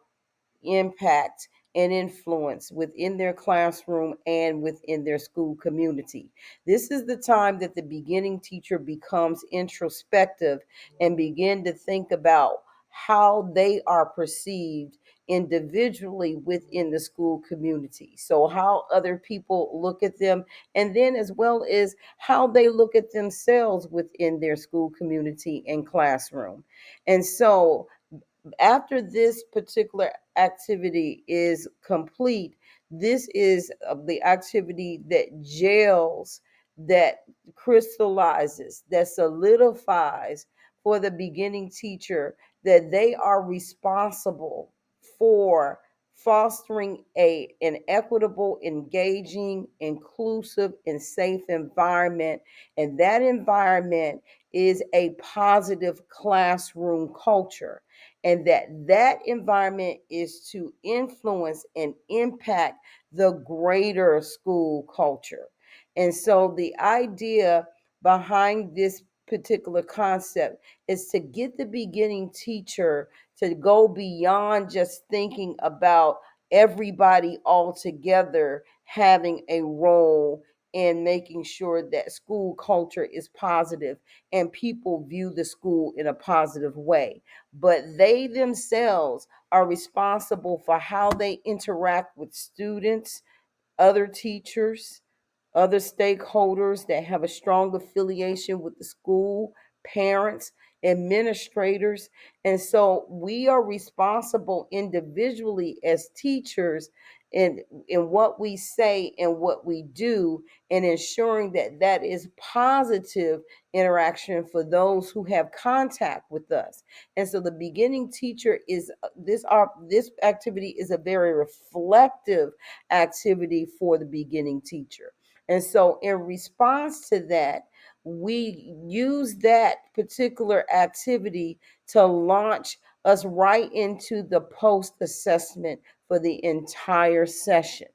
impact and influence within their classroom and within their school community. This is the time that the beginning teacher becomes introspective and begin to think about how they are perceived individually within the school community. So how other people look at them, and then as well as how they look at themselves within their school community and classroom. And so after this particular activity is complete, this is the activity that gels, that crystallizes, that solidifies for the beginning teacher that they are responsible for fostering an equitable, engaging, inclusive, and safe environment. And that environment is a positive classroom culture, and that environment is to influence and impact the greater school culture. And so the idea behind this particular concept is to get the beginning teacher to go beyond just thinking about everybody all together having a role in making sure that school culture is positive and people view the school in a positive way. But they themselves are responsible for how they interact with students, other teachers, other stakeholders that have a strong affiliation with the school, parents, administrators. And so we are responsible individually as teachers in what we say and what we do, and ensuring that that is positive interaction for those who have contact with us. And so the beginning teacher is this activity is a very reflective activity for the beginning teacher. And so, in response to that, we use that particular activity to launch us right into the post assessment for the entire session.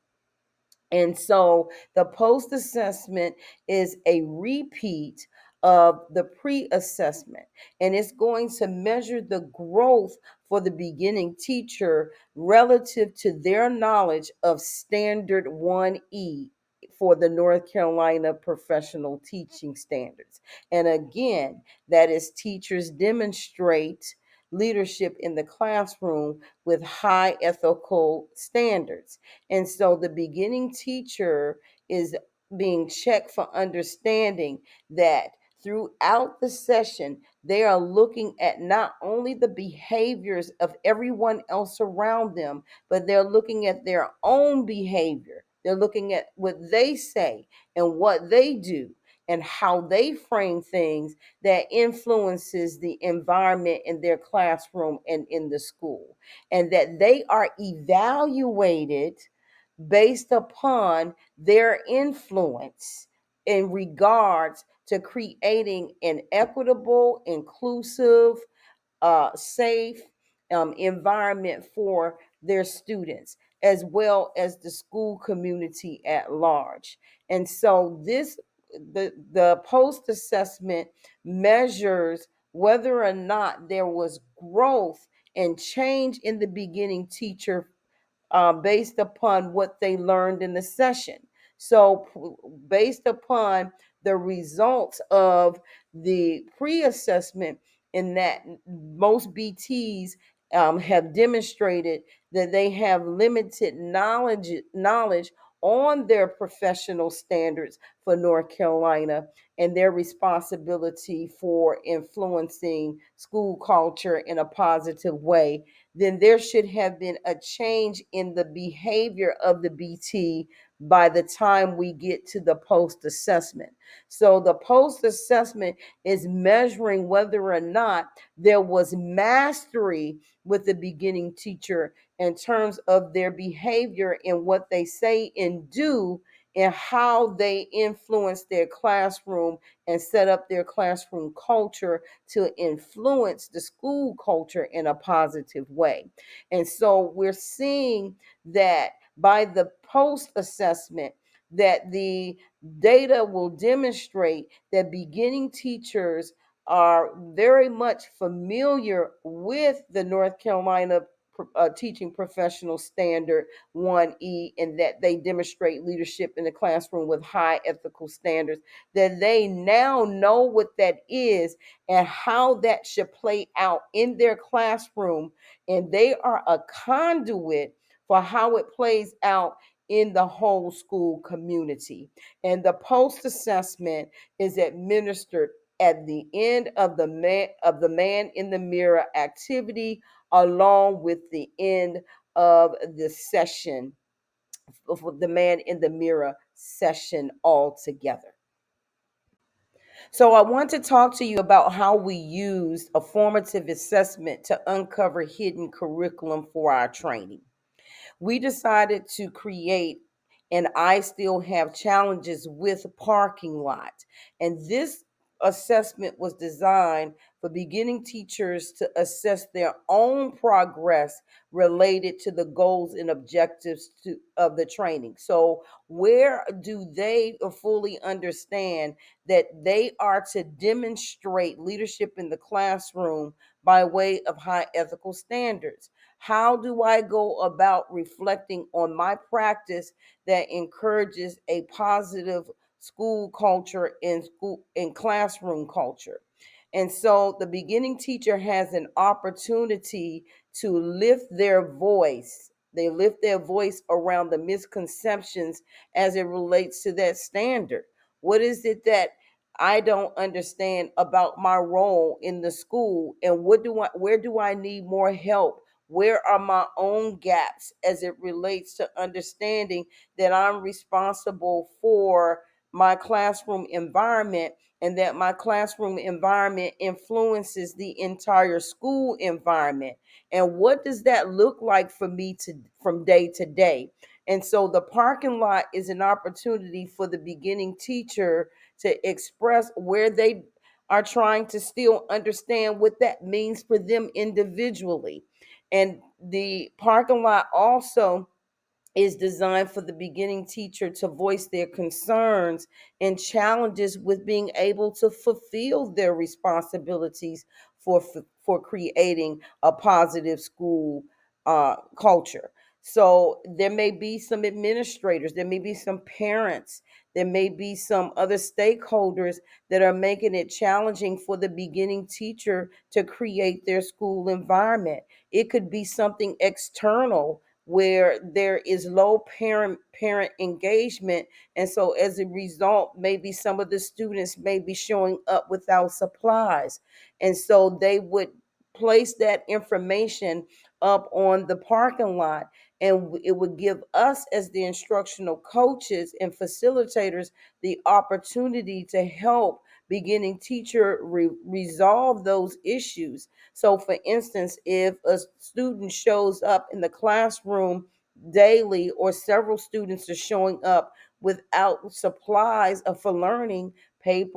And so the post assessment is a repeat of the pre assessment, and it's going to measure the growth for the beginning teacher relative to their knowledge of Standard 1E for the North Carolina Professional Teaching Standards. And again, that is teachers demonstrate leadership in the classroom with high ethical standards. And so the beginning teacher is being checked for understanding that throughout the session, they are looking at not only the behaviors of everyone else around them, but they're looking at their own behavior. They're looking at what they say and what they do and how they frame things that influences the environment in their classroom and in the school, and that they are evaluated based upon their influence in regards to creating an equitable, inclusive, safe environment for their students, as well as the school community at large. And so the post assessment measures whether or not there was growth and change in the beginning teacher based upon what they learned in the session. So, based upon the results of the pre assessment, in that most BTs have demonstrated that they have limited knowledge on their professional standards for North Carolina and their responsibility for influencing school culture in a positive way, then there should have been a change in the behavior of the BT by the time we get to the post assessment. So the post assessment is measuring whether or not there was mastery with the beginning teacher in terms of their behavior and what they say and do and how they influence their classroom and set up their classroom culture to influence the school culture in a positive way. And so we're seeing that by the post assessment, that the data will demonstrate that beginning teachers are very much familiar with the North Carolina teaching professional standard 1E, and that they demonstrate leadership in the classroom with high ethical standards, that they now know what that is and how that should play out in their classroom. And they are a conduit for how it plays out in the whole school community. And the post assessment is administered at the end of the man in the mirror activity, along with the end of the session, of the man in the mirror session altogether. So I want to talk to you about how we used a formative assessment to uncover hidden curriculum for our training. We decided to create and I still have challenges with parking lot. And this assessment was designed for beginning teachers to assess their own progress related to the goals and objectives of the training. So, where do they fully understand that they are to demonstrate leadership in the classroom by way of high ethical standards? How do I go about reflecting on my practice that encourages a positive school culture and school and classroom culture? And so the beginning teacher has an opportunity to lift their voice. They lift their voice around the misconceptions as it relates to that standard. What is it that I don't understand about my role in the school, and where do I need more help? Where are my own gaps as it relates to understanding that I'm responsible for my classroom environment, and that my classroom environment influences the entire school environment? And what does that look like for me to from day to day? And so the parking lot is an opportunity for the beginning teacher to express where they are trying to still understand what that means for them individually. And the parking lot also is designed for the beginning teacher to voice their concerns and challenges with being able to fulfill their responsibilities for creating a positive school culture. So there may be some administrators, there may be some parents, there may be some other stakeholders that are making it challenging for the beginning teacher to create their school environment. It could be something external where there is low parent engagement, and so as a result maybe some of the students may be showing up without supplies, and so they would place that information up on the parking lot, and it would give us as the instructional coaches and facilitators the opportunity to help beginning teacher resolve those issues. So, for instance, if a student shows up in the classroom daily, or several students are showing up without supplies for learning, pen,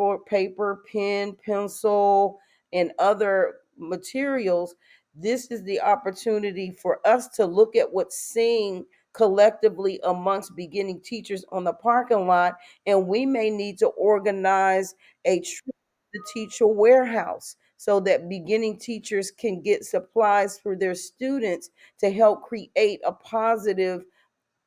pencil, and other materials, this is the opportunity for us to look at what's seen collectively amongst beginning teachers on the parking lot, and we may need to organize a trip to the teacher warehouse so that beginning teachers can get supplies for their students to help create a positive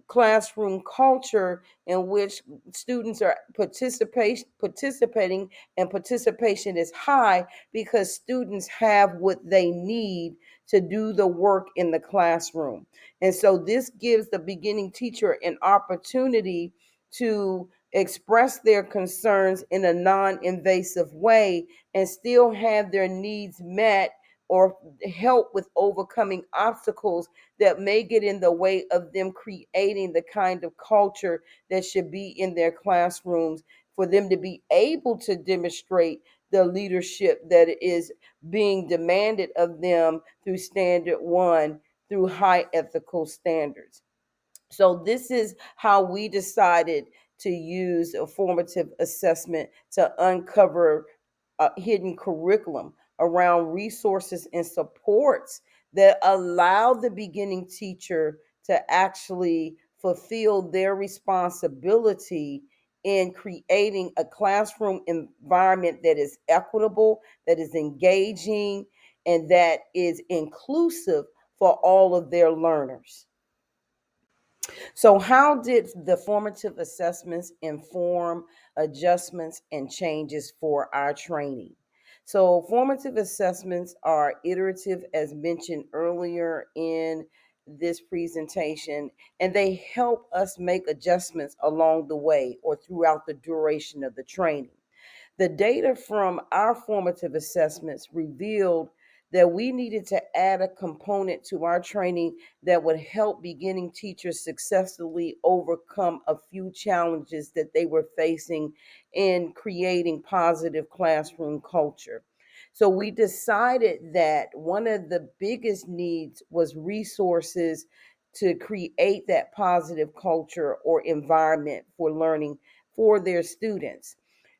classroom culture in which students are participating, and participation is high because students have what they need to do the work in the classroom. And so this gives the beginning teacher an opportunity to express their concerns in a non-invasive way and still have their needs met, or help with overcoming obstacles that may get in the way of them creating the kind of culture that should be in their classrooms, for them to be able to demonstrate the leadership that is being demanded of them through standard one, through high ethical standards. So this is how we decided to use a formative assessment to uncover hidden curriculum around resources and supports that allow the beginning teacher to actually fulfill their responsibility in creating a classroom environment that is equitable, that is engaging, and that is inclusive for all of their learners. So, how did the formative assessments inform adjustments and changes for our training? So, formative assessments are iterative, as mentioned earlier in this presentation, and they help us make adjustments along the way or throughout the duration of the training. The data from our formative assessments revealed that we needed to add a component to our training that would help beginning teachers successfully overcome a few challenges that they were facing in creating positive classroom culture. So we decided that one of the biggest needs was resources to create that positive culture or environment for learning for their students.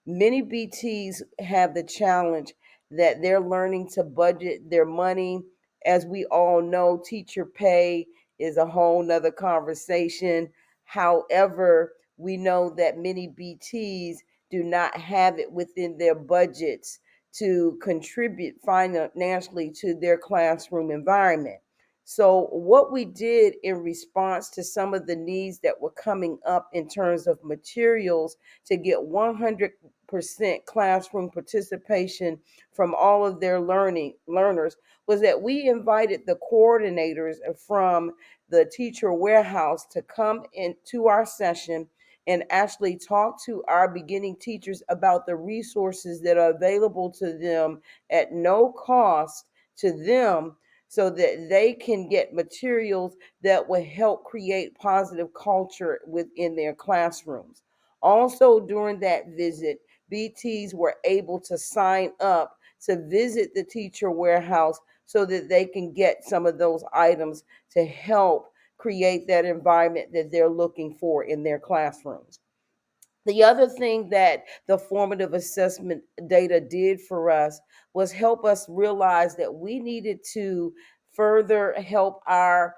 Many BTs have the challenge that they're learning to budget their money. As we all know, teacher pay is a whole nother conversation. However, we know that many BTs do not have it within their budgets to contribute financially to their classroom environment. So, what we did in response to some of the needs that were coming up in terms of materials to get 100% classroom participation from all of their learners was that we invited the coordinators from the teacher warehouse to come into our session and actually talk to our beginning teachers about the resources that are available to them at no cost to them so that they can get materials that will help create positive culture within their classrooms. Also, during that visit, BTs were able to sign up to visit the teacher warehouse so that they can get some of those items to help create that environment that they're looking for in their classrooms. The other thing that the formative assessment data did for us was help us realize that we needed to further help our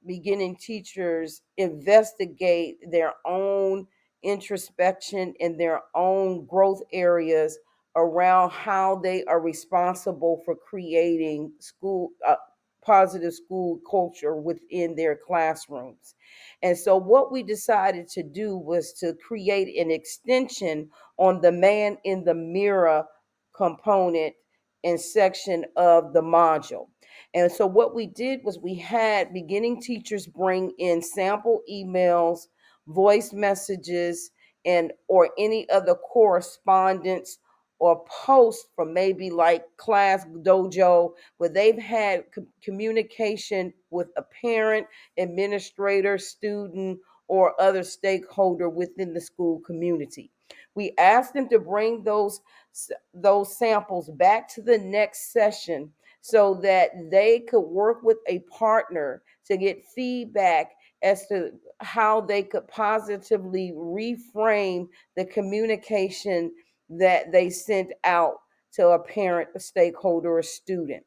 beginning teachers investigate their own introspection and their own growth areas around how they are responsible for creating positive school culture within their classrooms. And so what we decided to do was to create an extension on the man in the mirror component and section of the module. And so what we did was we had beginning teachers bring in sample emails, voice messages, and or any other correspondence or posts from maybe like Class Dojo where they've had communication with a parent, administrator, student, or other stakeholder within the school community. We asked them to bring those samples back to the next session so that they could work with a partner to get feedback as to how they could positively reframe the communication that they sent out to a parent, a stakeholder, a student.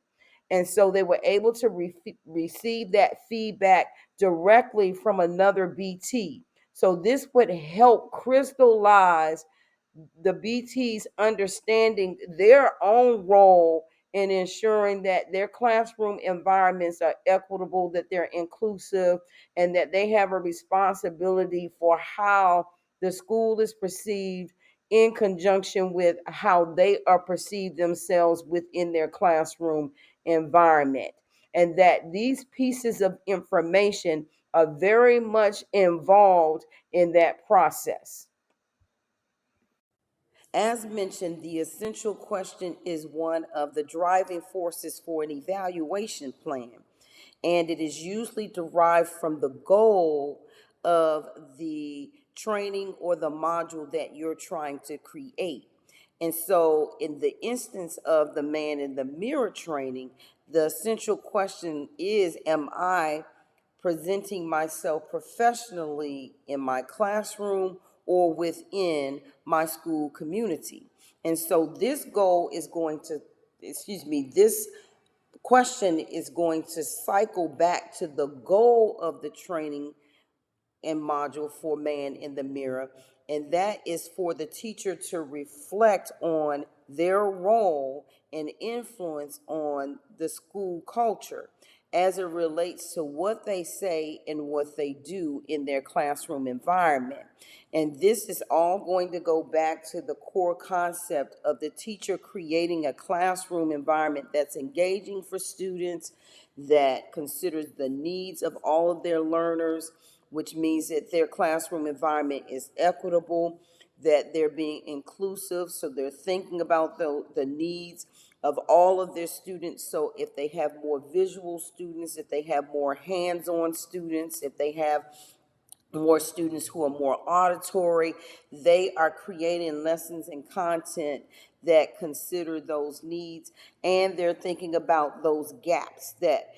And so they were able to receive that feedback directly from another BT. So this would help crystallize the BTs understanding their own role in ensuring that their classroom environments are equitable, that they're inclusive, and that they have a responsibility for how the school is perceived in conjunction with how they are perceived themselves within their classroom environment. And that these pieces of information are very much involved in that process. As mentioned, the essential question is one of the driving forces for an evaluation plan, and it is usually derived from the goal of the training or the module that you're trying to create. And so, in the instance of the man in the mirror training, the essential question is: am I presenting myself professionally in my classroom or within my school community? And so this goal is going to, this question is going to cycle back to the goal of the training and module for Man in the Mirror, and that is for the teacher to reflect on their role and influence on the school culture as it relates to what they say and what they do in their classroom environment. And this is all going to go back to the core concept of the teacher creating a classroom environment that's engaging for students, that considers the needs of all of their learners, which means that their classroom environment is equitable, that they're being inclusive, so they're thinking about the needs of all of their students. So if they have more visual students, if they have more hands-on students, if they have more students who are more auditory, they are creating lessons and content that consider those needs, and they're thinking about those gaps that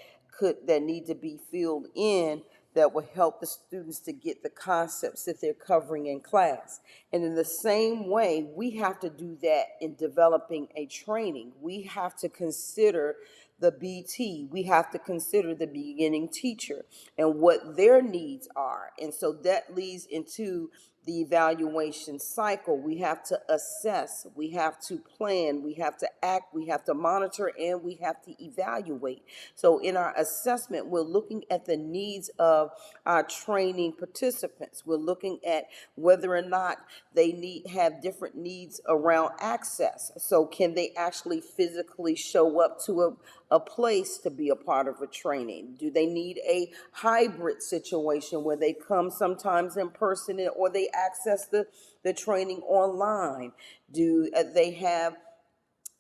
need to be filled in that will help the students to get the concepts that they're covering in class. And in the same way, we have to do that in developing a training. We have to consider the BT. We have to consider the beginning teacher and what their needs are. And so that leads into the evaluation cycle. We have to assess, we have to plan, we have to act, we have to monitor, and we have to evaluate. So in our assessment, we're looking at the needs of our training participants. We're looking at whether or not they have different needs around access. So can they actually physically show up to a place to be a part of a training? Do they need a hybrid situation where they come sometimes in person or they access the training online? Do they have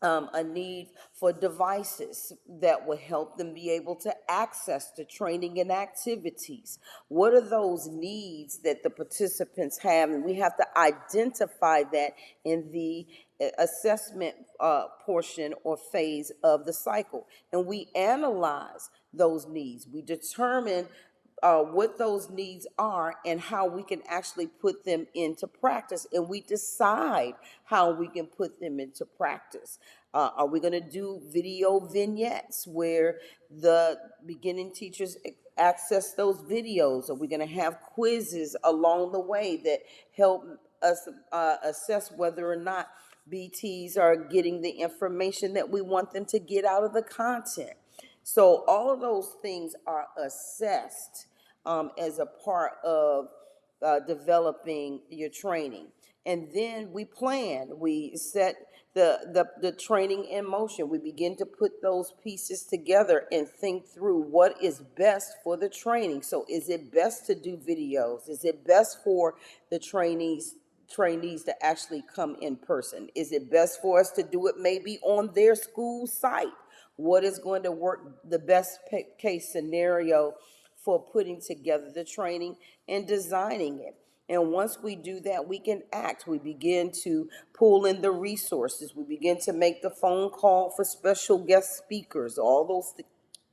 a need for devices that will help them be able to access the training and activities? What are those needs that the participants have? And we have to identify that in the assessment portion or phase of the cycle. And we analyze those needs. We determine what those needs are and how we can actually put them into practice. And we decide how we can put them into practice. Are we going to do video vignettes where the beginning teachers access those videos? Are we going to have quizzes along the way that help us assess whether or not BTs are getting the information that we want them to get out of the content? So all of those things are assessed as a part of developing your training. And then we plan, we set the training in motion. We begin to put those pieces together and think through what is best for the training. So is it best to do videos? Is it best for the trainees to actually come in person? Is it best for us to do it maybe on their school site? What is going to work the best case scenario for putting together the training and designing it? And once we do that, we can act. We begin to pull in the resources. We begin to make the phone call for special guest speakers, all those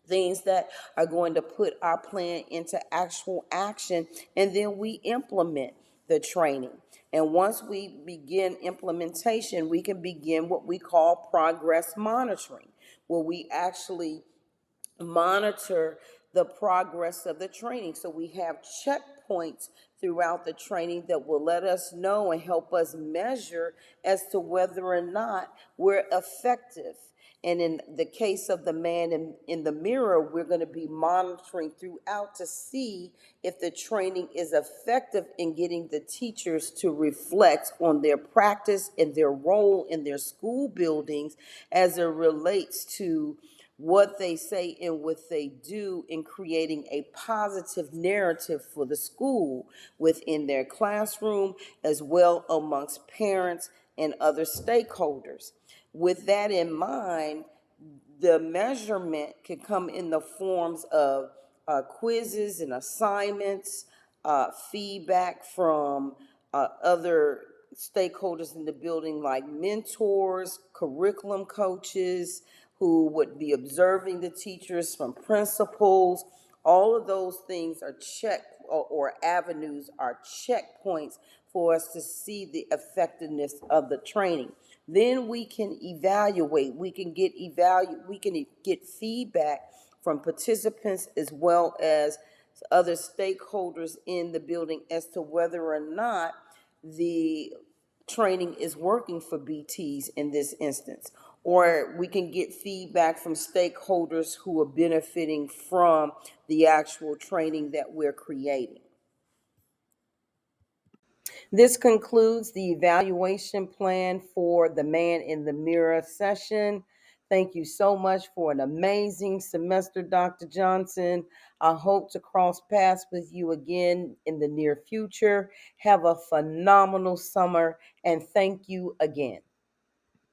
things that are going to put our plan into actual action. And then we implement the training. And once we begin implementation, we can begin what we call progress monitoring, where we actually monitor the progress of the training. So we have checkpoints throughout the training that will let us know and help us measure as to whether or not we're effective. And in the case of the man in the mirror, we're going to be monitoring throughout to see if the training is effective in getting the teachers to reflect on their practice and their role in their school buildings as it relates to what they say and what they do in creating a positive narrative for the school within their classroom, as well amongst parents and other stakeholders. With that in mind, the measurement can come in the forms of quizzes and assignments, feedback from other stakeholders in the building, like mentors, curriculum coaches who would be observing the teachers, from principals. All of those things are or avenues are checkpoints for us to see the effectiveness of the training. Then we can evaluate. We can get feedback from participants as well as other stakeholders in the building as to whether or not the training is working for BTs in this instance. Or we can get feedback from stakeholders who are benefiting from the actual training that we're creating. This concludes the evaluation plan for the Man in the Mirror session. Thank you so much for an amazing semester, Dr. Johnson. I hope to cross paths with you again in the near future. Have a phenomenal summer, and thank you again.